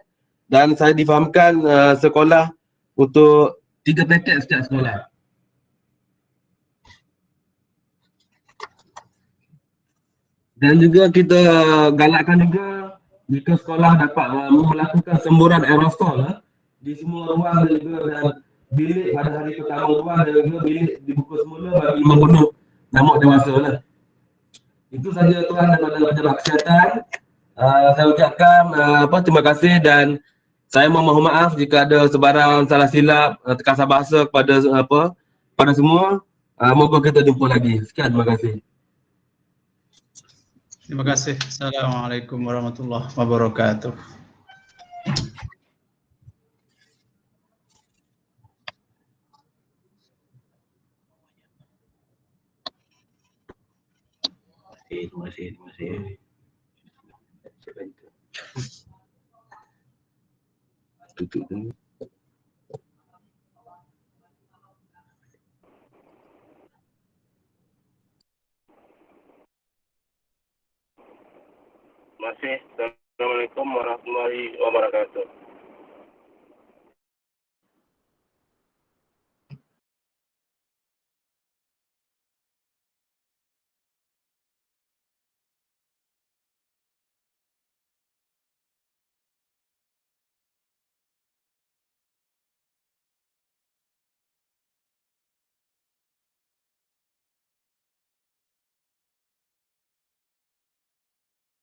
dan saya difahamkan sekolah untuk 3 paket setiap sekolah. Dan juga kita galakkan juga jika sekolah dapat melakukan semburan aerosol di semua ruang dan juga bilik pada hari pertama ruang dan juga bilik dibuka semula bagi membunuh nyamuk dewasa lah. Itu saja tuan daripada pejabat kesihatan. Saya ucapkan terima kasih dan saya mohon maaf jika ada sebarang salah silap terkasar bahasa kepada pada semua. Moga kita jumpa lagi. Sekian, terima kasih. Terima kasih. Assalamualaikum warahmatullahi wabarakatuh. Terima kasih. Tutup dulu. Terima kasih. Assalamualaikum warahmatullahi wabarakatuh.